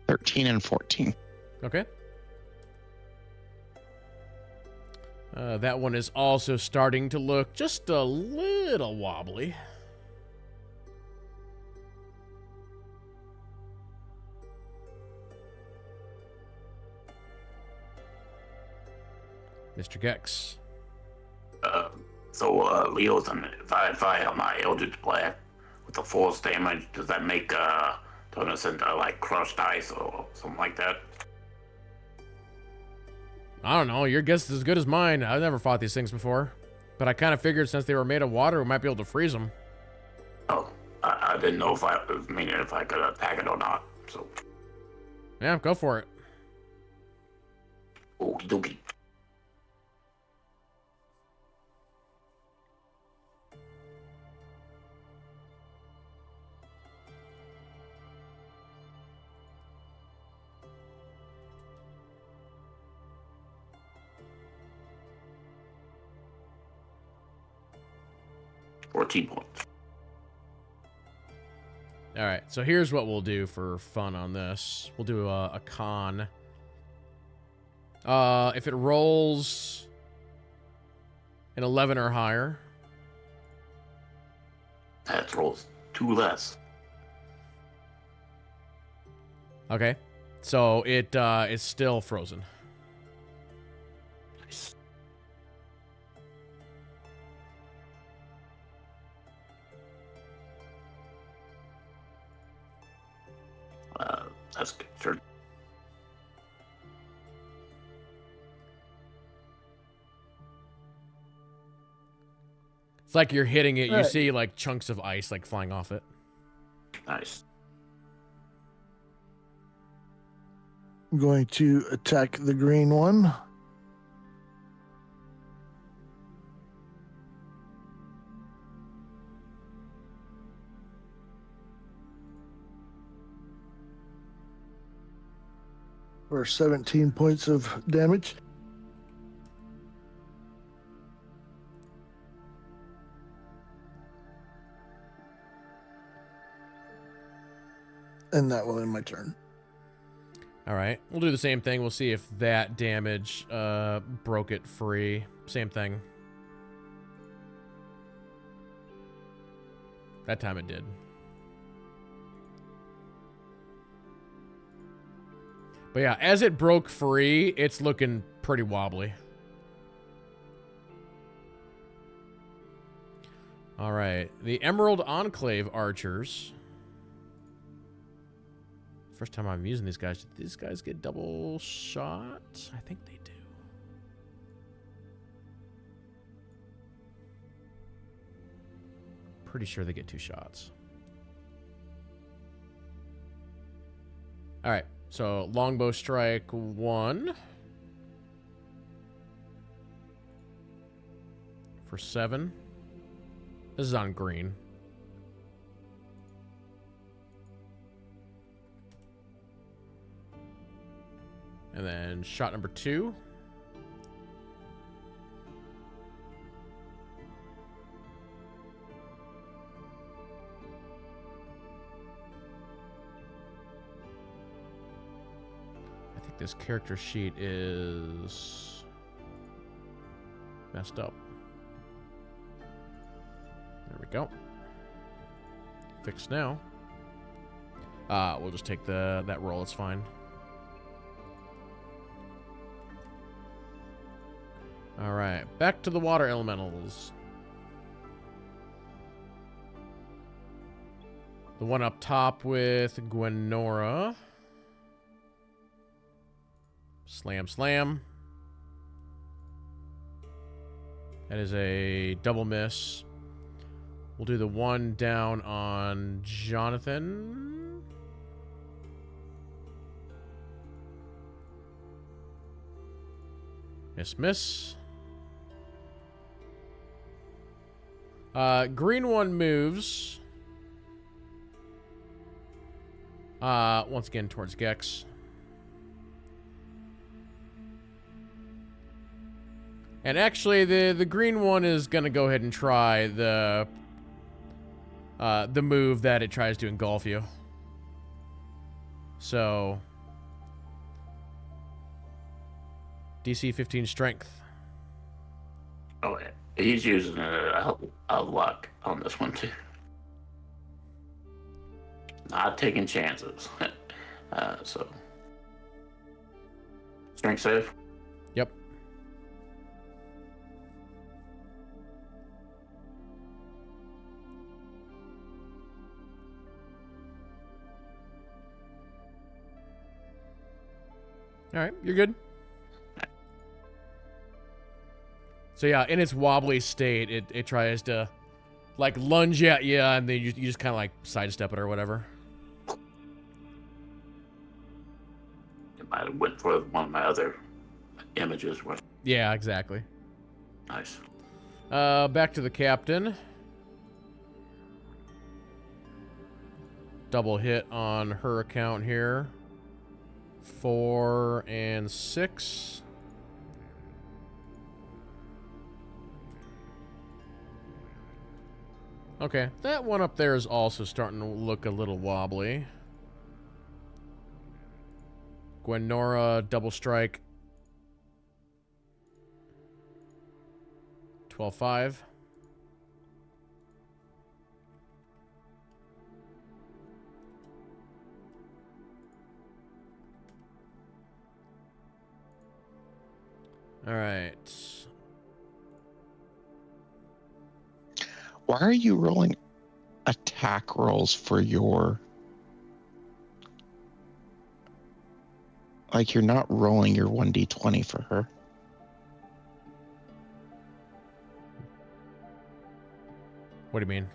13 and 14. Okay. That one is also starting to look just a little wobbly. Mr. Gex. Leo's, if I have my Eldritch Blast with the force damage, does that make turn us into like crushed ice or something like that? I don't know. Your guess is as good as mine. I've never fought these things before. But I kind of figured since they were made of water, we might be able to freeze them. Oh, I didn't know if I could attack it or not. So, Yeah, go for it. okie dokie. £14. All right, so here's what we'll do for fun on this. We'll do a con. If it rolls an 11 or higher. That rolls 2 less. Okay, so it's still frozen. Nice. That's good. Sure. It's like you're hitting it. You Right. see like chunks of ice like flying off it. Nice. I'm going to attack the green one. For 17 points of damage. And that will end my turn. All right, we'll do the same thing. We'll see if that damage broke it free. Same thing. That time it did. But yeah, as it broke free, it's looking pretty wobbly. All right, the Emerald Enclave Archers. First time I'm using these guys. Did these guys get double shot? I think they do. Pretty sure they get 2 shots. All right, so longbow strike 1 for 7. This is on green. And then shot number 2. I think this character sheet is messed up. There we go. Fixed now. We'll just take that roll, it's fine. All right, back to the water elementals. The one up top with Gwenora. Slam, slam. That is a double miss. We'll do the one down on Jonathan. Miss, miss. Green one moves. Once again towards Gex. And actually, the green one is gonna go ahead and try the move that it tries to engulf you. So, DC 15 strength. Oh, yeah. He's using a luck on this one too. Not taking chances. So, strength save. Yep. All right, you're good. So yeah, in its wobbly state, it tries to like lunge at you, and then you just kind of like sidestep it or whatever. It might have went for one of my other images. Yeah, exactly. Nice. Back to the captain. Double hit on her account here. 4 and 6. Okay, that one up there is also starting to look a little wobbly. Gwenora, double strike. 12-5. All right. Why are you rolling attack rolls for your... Like, you're not rolling your 1d20 for her. What do you mean?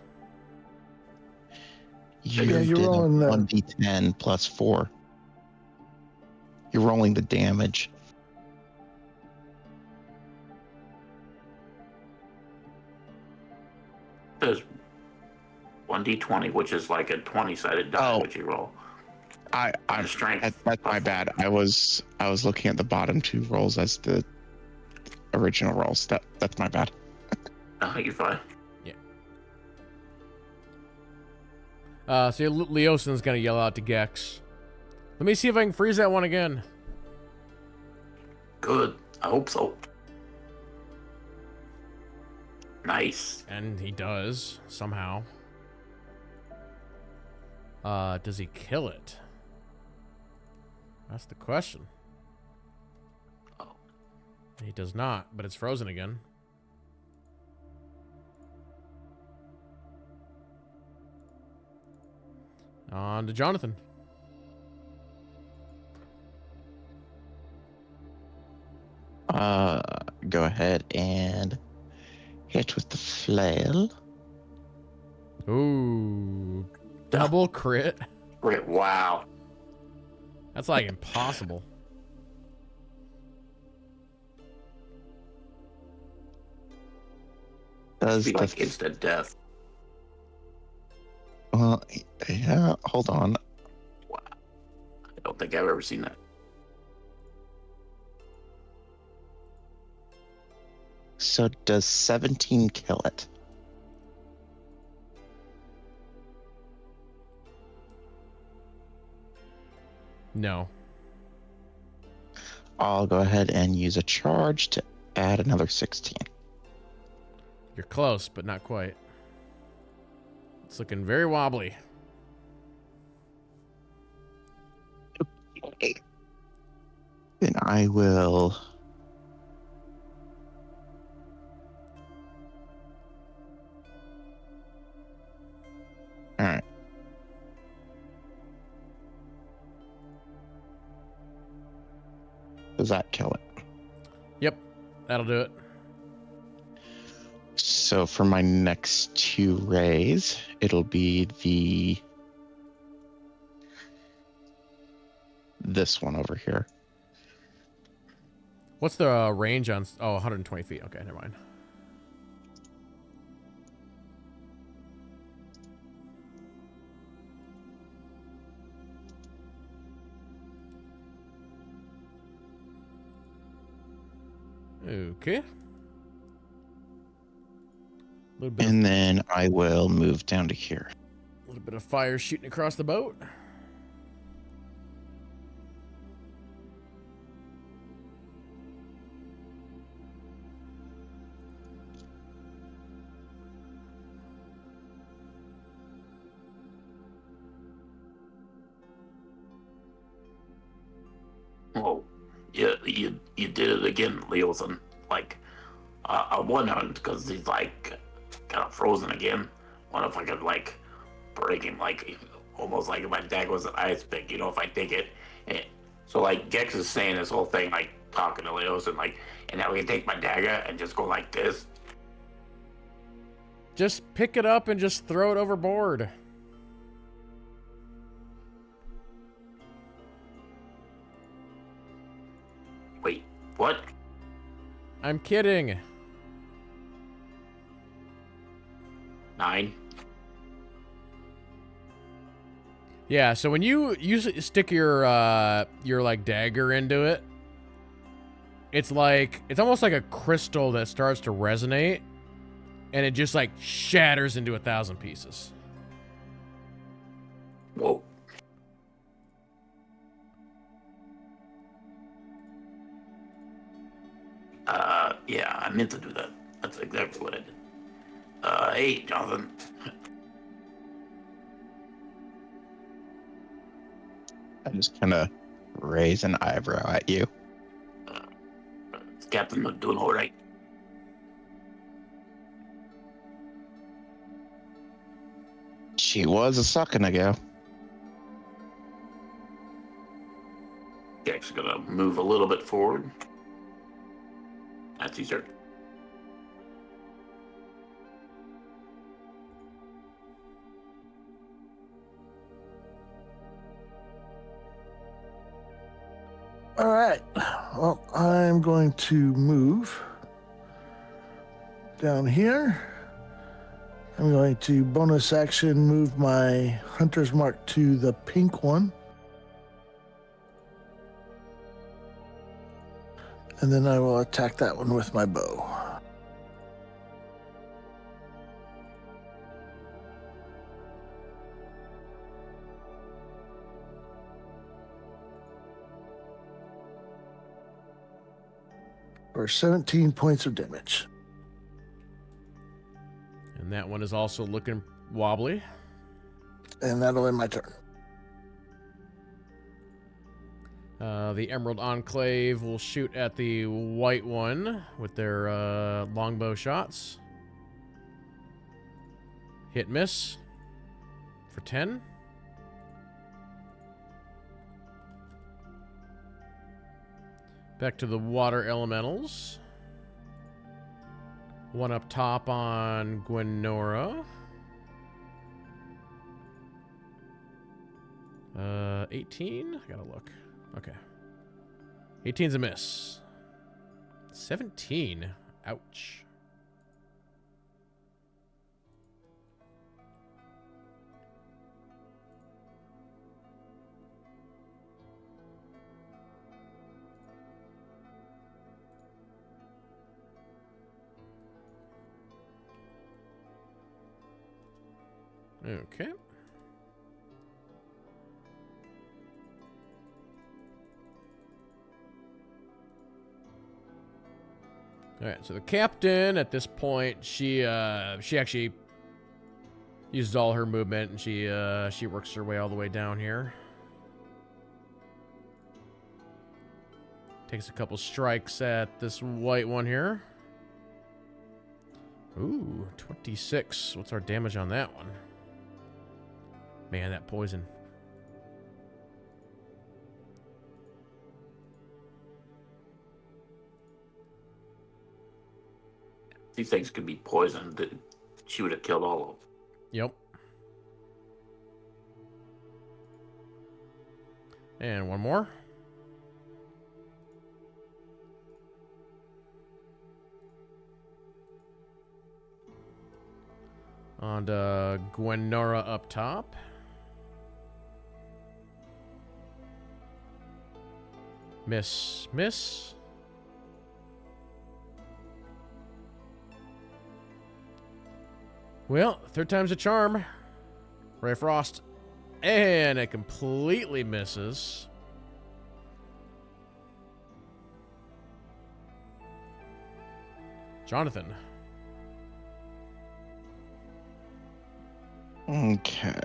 You Yeah, you're did rolling the- 1d10 plus 4. You're rolling the damage. There's 1d20, which is like a 20-sided die, Oh. which you roll. I'm Strength. that's my bad. I was looking at the bottom two rolls as the original rolls. That's my bad. You're fine. So Leosin's gonna yell out to Gex. Let me see if I can freeze that one again. Good. I hope so. Nice. And he does, somehow. Does he kill it? That's the question. Oh. He does not, but it's frozen again. On to Jonathan. Go ahead and hit with the flail. Ooh. Double crit? Wow. That's like impossible. Does Be the like instant death. well, yeah. Hold on. Wow. I don't think I've ever seen that. So does 17 kill it? No. I'll go ahead and use a charge to add another 16. You're close, but not quite. It's looking very wobbly. Then I will. All right. Does that kill it? Yep, that'll do it. So for my next two rays, it'll be this one over here. What's the range on... Oh, 120 feet. Okay, never mind. Okay. And then I will move down to here. A little bit of fire shooting across the boat. Whoa. You did it again, Leosin. Like, on one hand, because he's like kind of frozen again. What if I could like break him, like almost like if my deck was an ice pick? You know, if I take it So like Gex is saying this whole thing, like talking to Leos, and now we can take my dagger and just go like this. Just pick it up and just throw it overboard. Wait, what? I'm kidding. 9. Yeah, so when you stick your like dagger into it, it's almost like a crystal that starts to resonate, and it just like shatters into 1,000 pieces. Whoa. Yeah, I meant to do that. That's exactly what I did. Hey, Jonathan. I just kind of raise an eyebrow at you. Is Captain doing all right? She was a second ago. Gex is gonna move a little bit forward. That's easier. All right. Well, I'm going to move down here. I'm going to bonus action move my Hunter's Mark to the pink one. And then I will attack that one with my bow. For 17 points of damage. And that one is also looking wobbly. And that'll end my turn. The Emerald Enclave will shoot at the white one with their longbow shots. Hit miss for 10. Back to the water elementals. One up top on Gwenora. 18? I gotta look. Okay. 18's a miss. 17. Ouch. Okay. All right, so the captain at this point, she actually uses all her movement, and she works her way all the way down here. Takes a couple strikes at this white one here. Ooh, 26. What's our damage on that one? Man, that poison. These things could be poisoned. She would have killed all of them. Yep. And one more. On to Gwenora up top. Miss. Well, third time's a charm. Ray Frost. And it completely misses. Jonathan. Okay.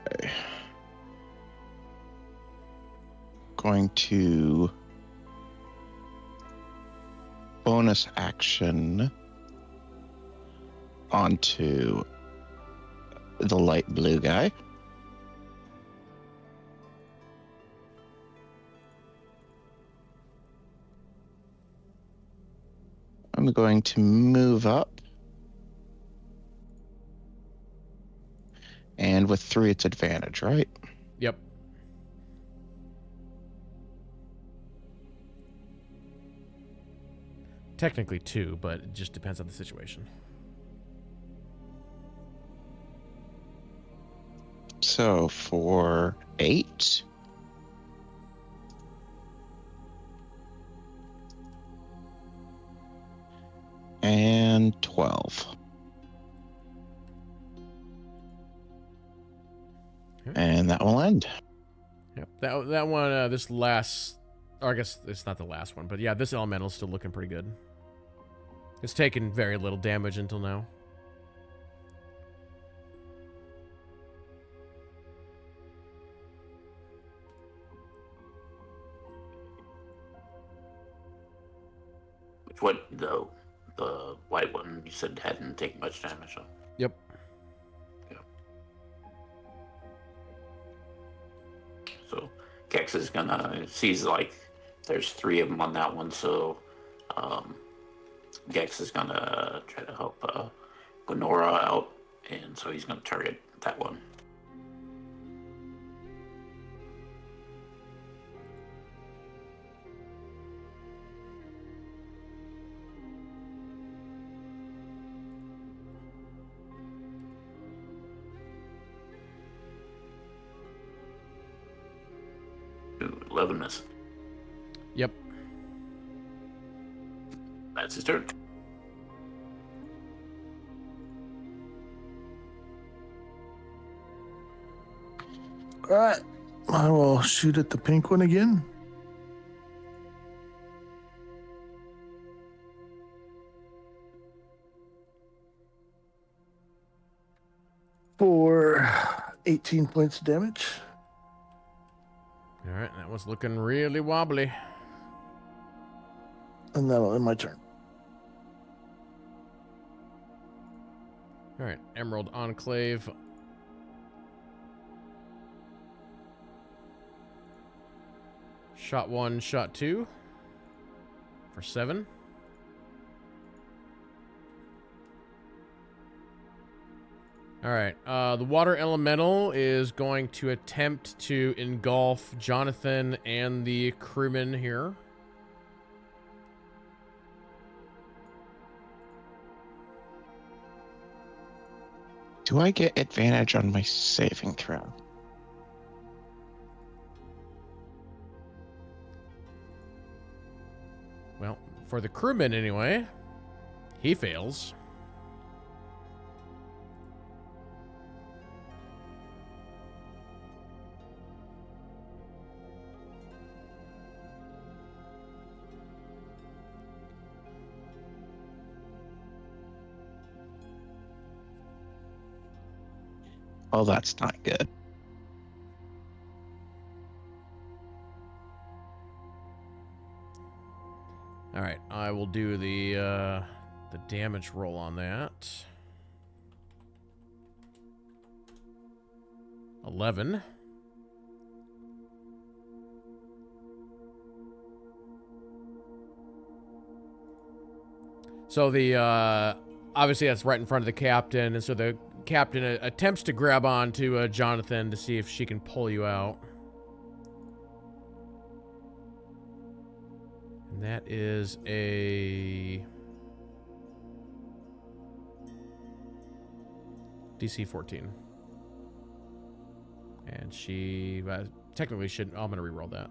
Going to bonus action onto the light blue guy. I'm going to move up. And with 3, it's advantage, right? Yep. Technically 2, but it just depends on the situation. So for 8. And 12. Okay. And that will end. Yep. That one, this last, or I guess it's not the last one, but yeah, this elemental's still looking pretty good. It's taken very little damage until now. Which what the white one you said hadn't taken much damage. So. Yep. So Kex is gonna sees like there's 3 of them on that one, so Gex is gonna try to help Gwenora out, and so he's gonna target that one. Ooh, 11 misses. Yep. That's his turn. All right. I will shoot at the pink one again. For 18 points of damage. All right, that was looking really wobbly. And that'll end my turn. All right, Emerald Enclave. Shot 1, shot 2 for 7. All right, the water elemental is going to attempt to engulf Jonathan and the crewman here. Do I get advantage on my saving throw? Well, for the crewman anyway, he fails. Oh, that's not good. All right, I will do the damage roll on that. 11. So the obviously that's right in front of the captain, and so the captain attempts to grab on to Jonathan to see if she can pull you out. And that is a DC 14. And she technically shouldn't. Oh, I'm going to reroll that.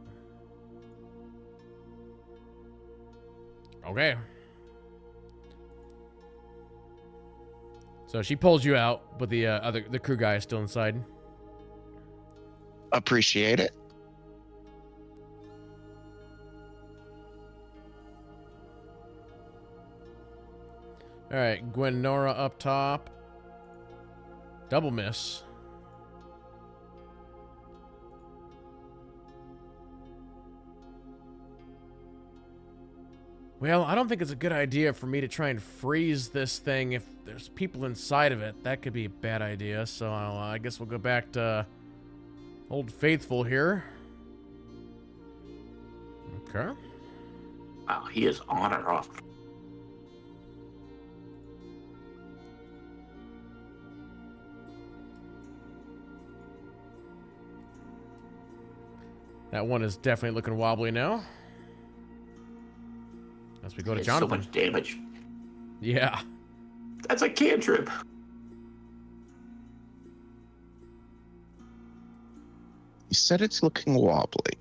Okay. So she pulls you out, but the crew guy is still inside. Appreciate it. All right, Gwenora up top. Double miss. Well, I don't think it's a good idea for me to try and freeze this thing if there's people inside of it. That could be a bad idea, so I guess we'll go back to Old Faithful here. Okay. Wow, he is on or off. That one is definitely looking wobbly now. As we go to It's so Jonathan. much damage. Yeah. That's a cantrip. You said it's looking wobbly.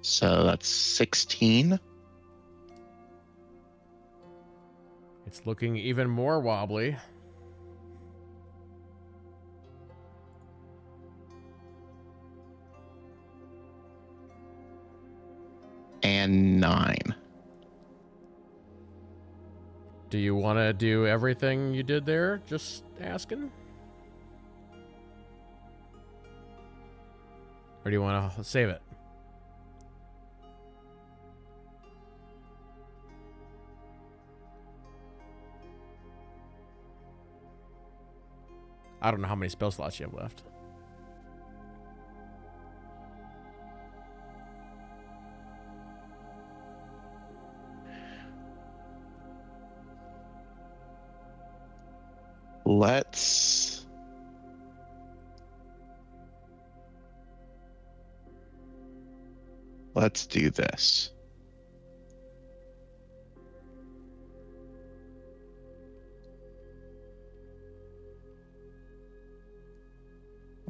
So that's 16. It's looking even more wobbly. And 9. Do you want to do everything you did there? Just asking? Or do you want to save it? I don't know how many spell slots you have left. Let's do this.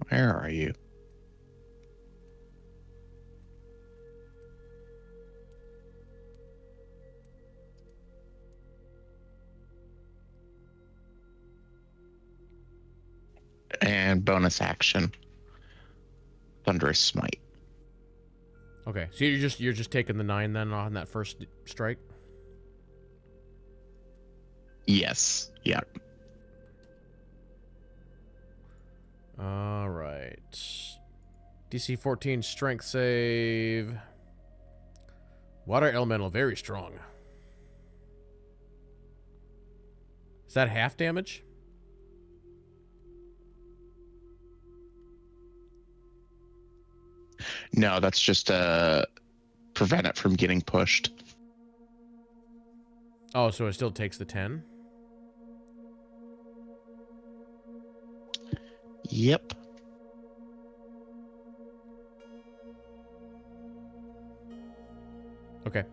Where are you? And bonus action. Thunderous Smite. Okay, so you're just taking the 9 then on that first strike? Yes. Yeah. All right. DC 14 strength save. Water elemental, very strong. Is that half damage? No, that's just prevent it from getting pushed. Oh, so it still takes the 10? Yep. Okay.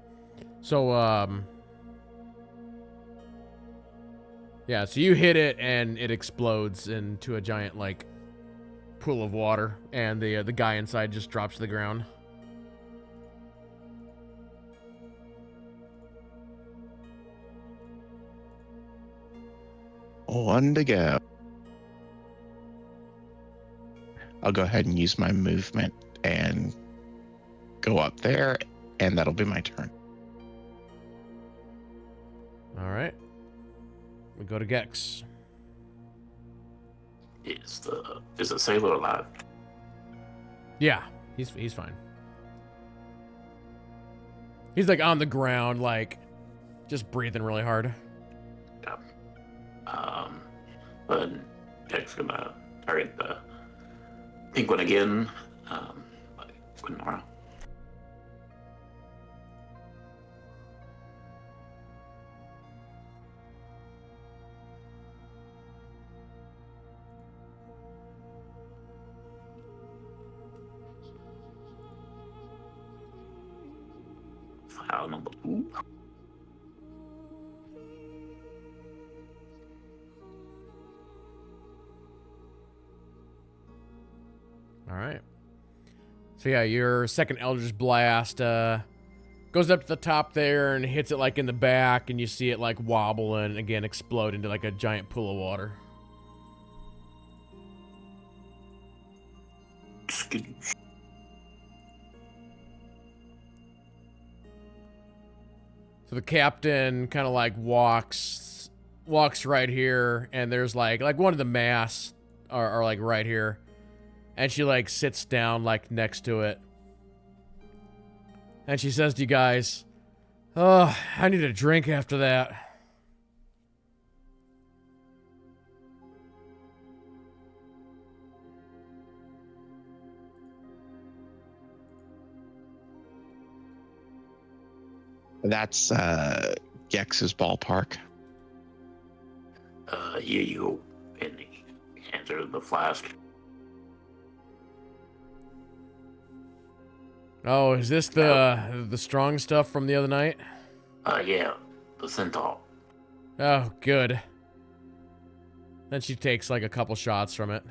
So, yeah, so you hit it and it explodes into a giant, like, pool of water, and the guy inside just drops to the ground. One to go. I'll go ahead and use my movement and go up there, and that'll be my turn. All right. We go to Gex. Is the sailor alive? Yeah, he's fine. He's like on the ground, like just breathing really hard. Yeah. But Jack's gonna target the pink one again. Like Gwenora. File number 2. All right. So yeah, your second Eldritch Blast goes up to the top there and hits it like in the back, and you see it like wobble and again explode into like a giant pool of water. So the captain kind of like walks right here, and there's like one of the masts are like right here, and she like sits down like next to it, and she says to you guys, Oh, I need a drink after that. That's Gex's ballpark. You and he hands her the flask. Oh, is this the strong stuff from the other night? Yeah, the Centaur. Oh, good. Then she takes like a couple shots from it.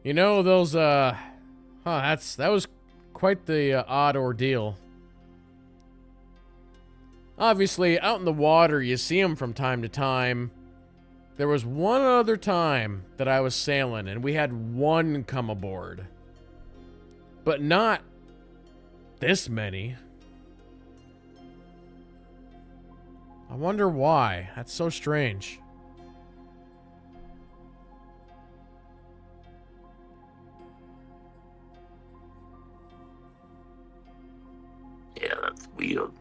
You know those that was quite the odd ordeal. Obviously, out in the water, you see them from time to time. There was one other time that I was sailing, and we had one come aboard. But not this many. I wonder why. That's so strange. Yeah, that's weird.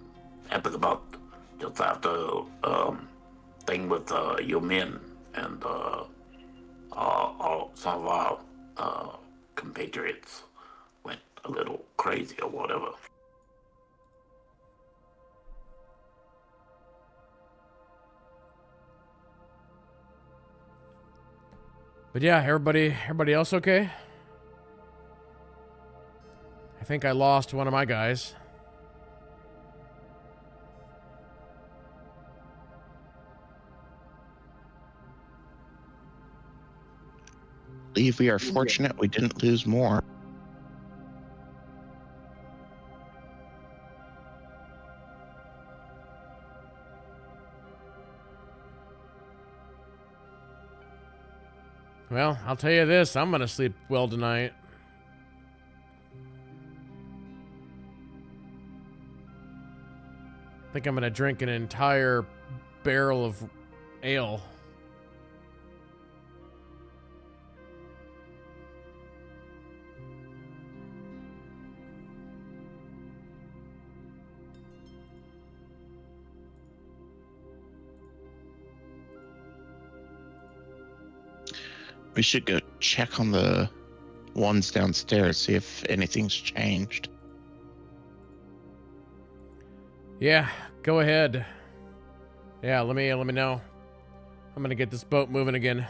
Happened about just after thing with your men and all some of our compatriots went a little crazy or whatever. But yeah, everybody else okay? I think I lost one of my guys. I believe we are fortunate we didn't lose more. Well, I'll tell you this, I'm gonna sleep well tonight. I think I'm gonna drink an entire barrel of ale. We should go check on the ones downstairs, see if anything's changed. Yeah, go ahead. Yeah, let me know. I'm gonna get this boat moving again.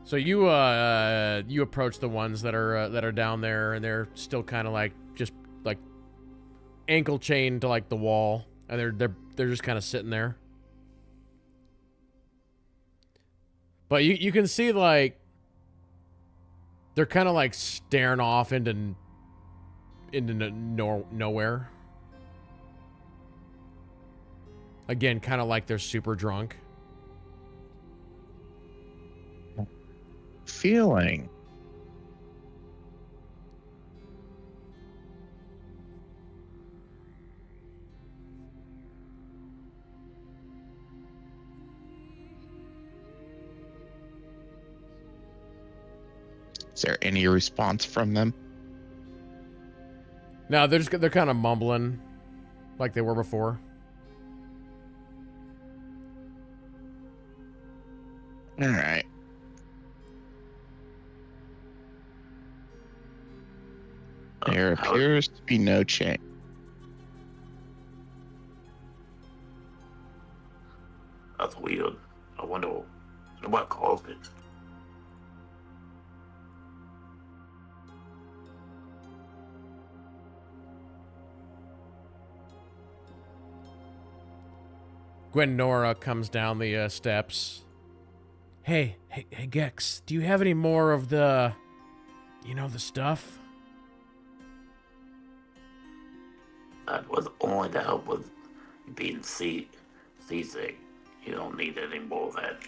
So you approach the ones that are down there, and they're still kind of like just like ankle chained to like the wall, and they're just kind of sitting there. But you can see like they're kind of like staring off into nowhere. Again, kind of like they're super drunk. Feeling. Is there any response from them? No, they're kind of mumbling like they were before. All right. There appears to be no change. That's weird. I wonder what caused it. Gwen comes down the steps. Hey, Gex, do you have any more of the stuff? That was only to help with being seasick. You don't need any more of that.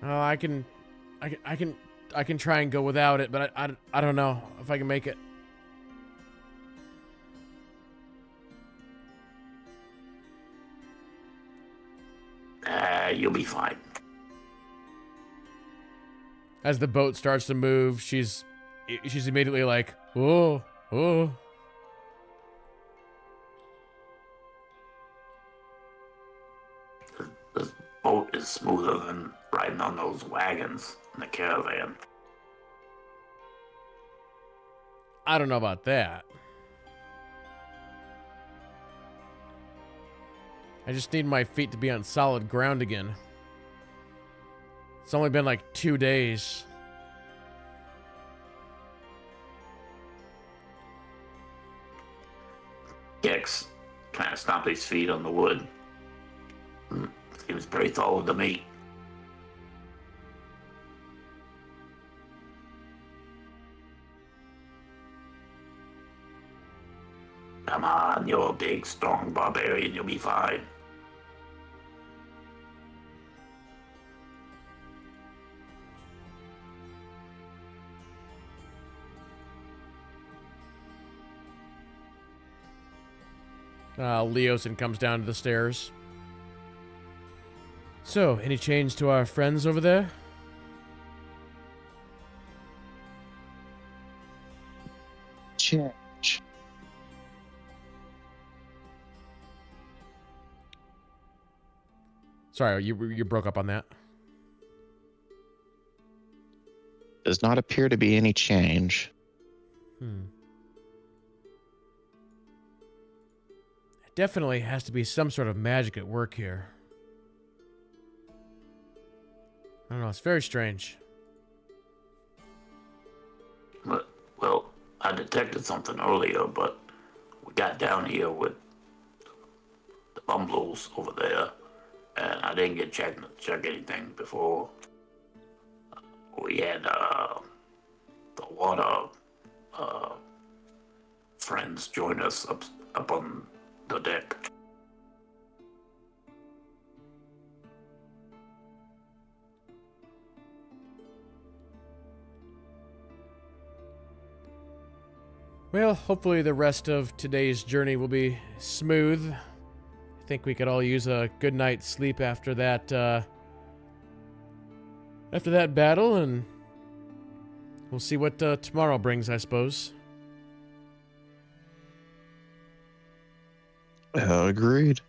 Oh, I can try and go without it, but I don't know if I can make it. You'll be fine. As the boat starts to move, she's immediately like, oh, oh. This boat is smoother than riding on those wagons in the caravan. I don't know about that. I just need my feet to be on solid ground again. It's only been like 2 days. Gex kind of stomped his feet on the wood. Seems pretty solid to me. Come on, you're a big, strong barbarian. You'll be fine. Leosin comes down to the stairs. So, any change to our friends over there? Change. Sorry, you broke up on that. Does not appear to be any change. Definitely has to be some sort of magic at work here. I don't know, it's very strange. Well, I detected something earlier, but we got down here with the bumbles over there, and I didn't get check anything before we had the water friends join us up on the deck. Well, hopefully the rest of today's journey will be smooth. I think we could all use a good night's sleep after that battle, and we'll see what tomorrow brings, I suppose. Agreed.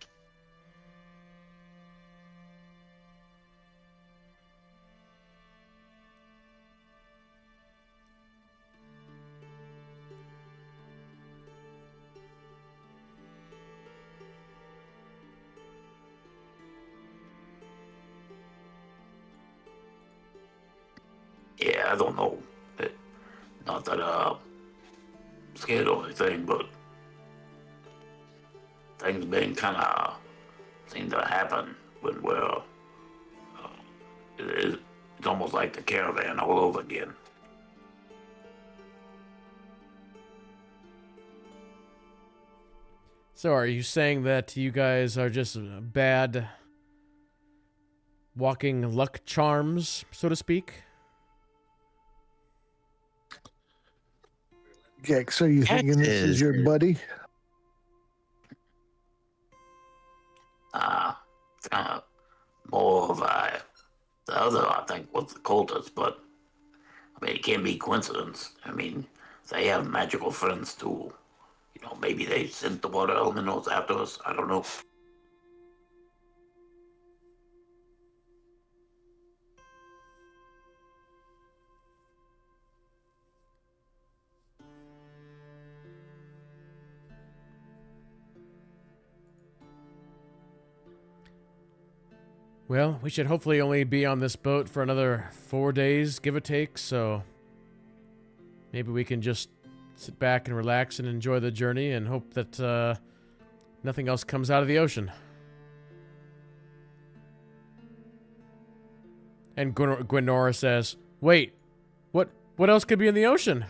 Yeah, I don't know. Not that I'm scared or anything, but things been kind of seem to happen when we're. It's almost like the caravan all over again. So are you saying that you guys are just bad walking luck charms, so to speak? Gex, are you thinking this is your buddy? Kind of more of the other, I think, was the cultists, but I mean, it can't be coincidence. I mean, they have magical friends too. You know, maybe they sent the water elementals after us. I don't know. Well, we should hopefully only be on this boat for another 4 days, give or take, so maybe we can just sit back and relax and enjoy the journey and hope that nothing else comes out of the ocean. And Gwenora says, "Wait, what else could be in the ocean?"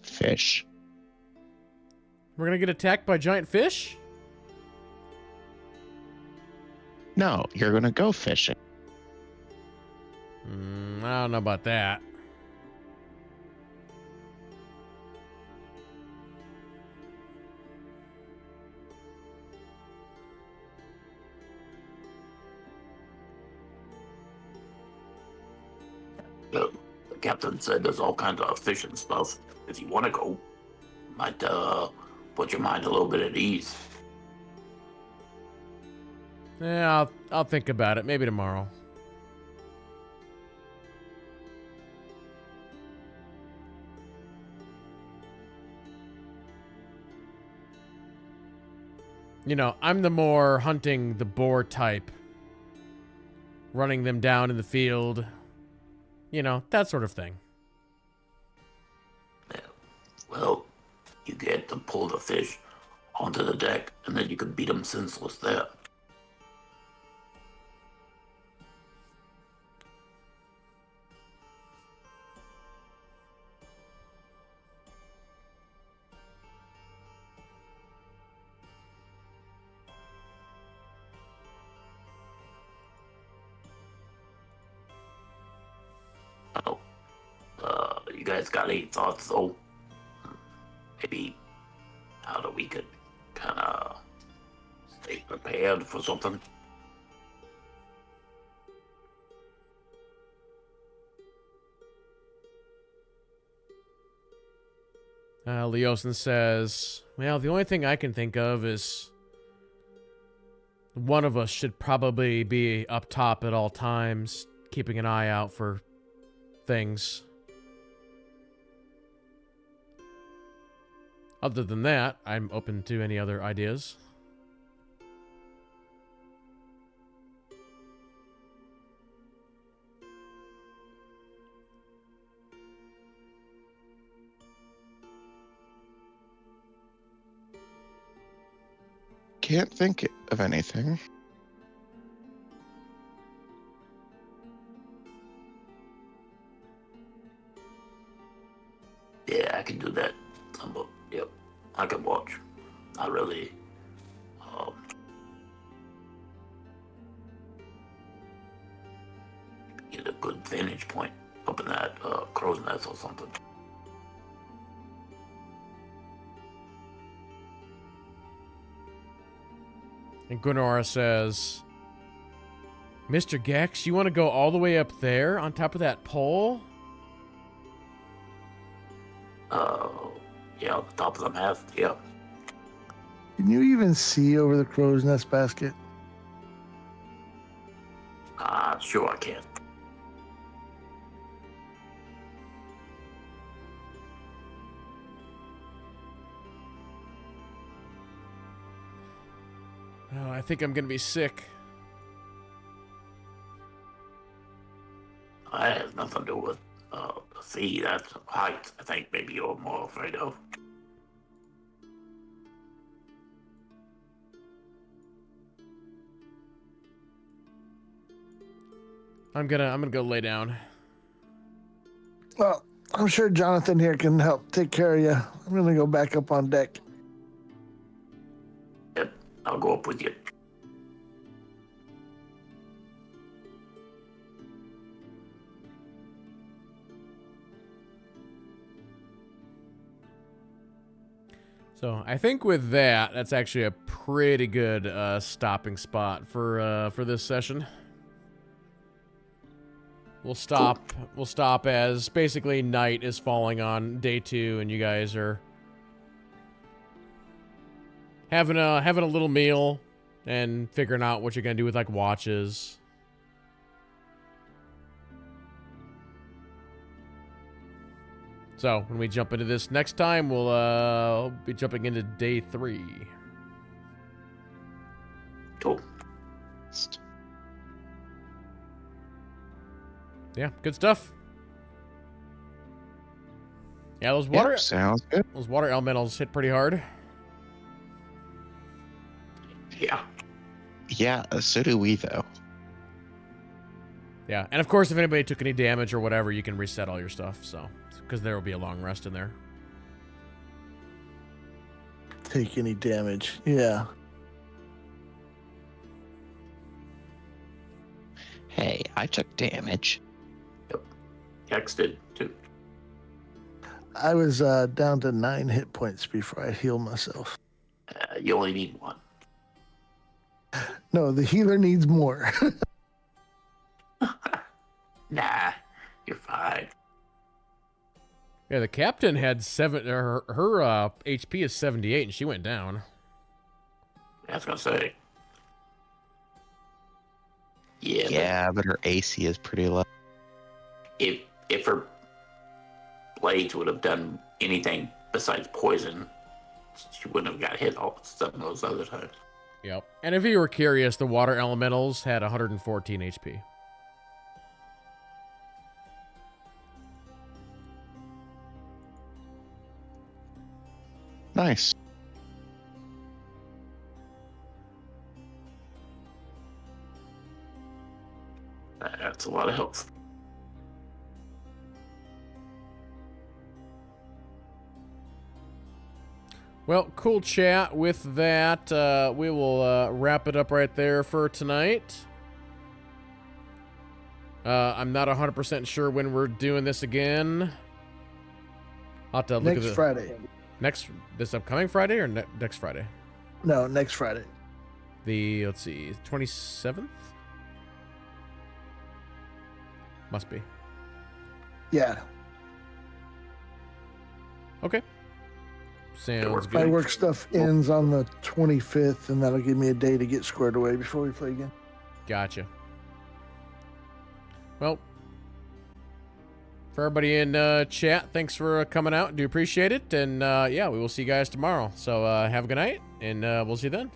Fish. We're gonna get attacked by giant fish? No, you're gonna go fishing. I don't know about that. The captain said there's all kinds of fish and stuff. If you want to go, might put your mind a little bit at ease. Yeah, I'll think about it. Maybe tomorrow. You know, I'm the more hunting the boar type. Running them down in the field. You know, that sort of thing. Yeah. Well, you get to pull the fish onto the deck, and then you can beat them senseless there. Oh, you guys got any thoughts though? Maybe how that we could kind of stay prepared for something? Leosin says, well, the only thing I can think of is one of us should probably be up top at all times, keeping an eye out for things. Other than that, I'm open to any other ideas. Can't think of anything. Yeah, I can do that. Yep, I can watch. Not really. Um, get a good vantage point up in that crow's nest or something. And Gwenora says, Mr. Gex, you want to go all the way up there on top of that pole? Yeah, the top of the mast, yeah. Can you even see over the crow's nest basket? Sure I can. Oh, I think I'm going to be sick. That has nothing to do with the sea. That's height. I think maybe you're more afraid of. I'm gonna go lay down. Well, I'm sure Jonathan here can help take care of you. I'm going to go back up on deck. Yep, I'll go up with you. So I think with that, that's actually a pretty good stopping spot for this session. We'll stop. Cool. We'll stop as basically night is falling on day 2, and you guys are having a little meal and figuring out what you're gonna do with like watches. So when we jump into this next time, we'll be jumping into day 3. Cool. Yeah, good stuff. Yeah, those water Yep, sounds good. elementals hit pretty hard. Yeah, so do we, though. Yeah, and of course, if anybody took any damage or whatever, you can reset all your stuff, so... Because there will be a long rest in there. Take any damage. Yeah. Hey, I took damage. Hex did too. I was down to 9 hit points before I healed myself. You only need one. No, the healer needs more. Nah, you're fine. Yeah, the captain had her HP is 78, and she went down. I was gonna say. Yeah. Yeah, but her AC is pretty low. If her blades would have done anything besides poison, she wouldn't have got hit all some of those other times. Yep. And if you were curious, the water elementals had 114 HP. Nice. That's a lot of health. Well, cool chat. With that, we will wrap it up right there for tonight. I'm not 100% sure when we're doing this again. I'll have to look Next at Friday. This upcoming Friday or next Friday? No, next Friday. Let's see, 27th? Must be. Yeah. Okay. Sounds good. Fireworks stuff ends on the 25th, and that'll give me a day to get squared away before we play again. Gotcha. Well, for everybody in chat, thanks for coming out. Do appreciate it. And yeah, we will see you guys tomorrow. So have a good night, and we'll see you then.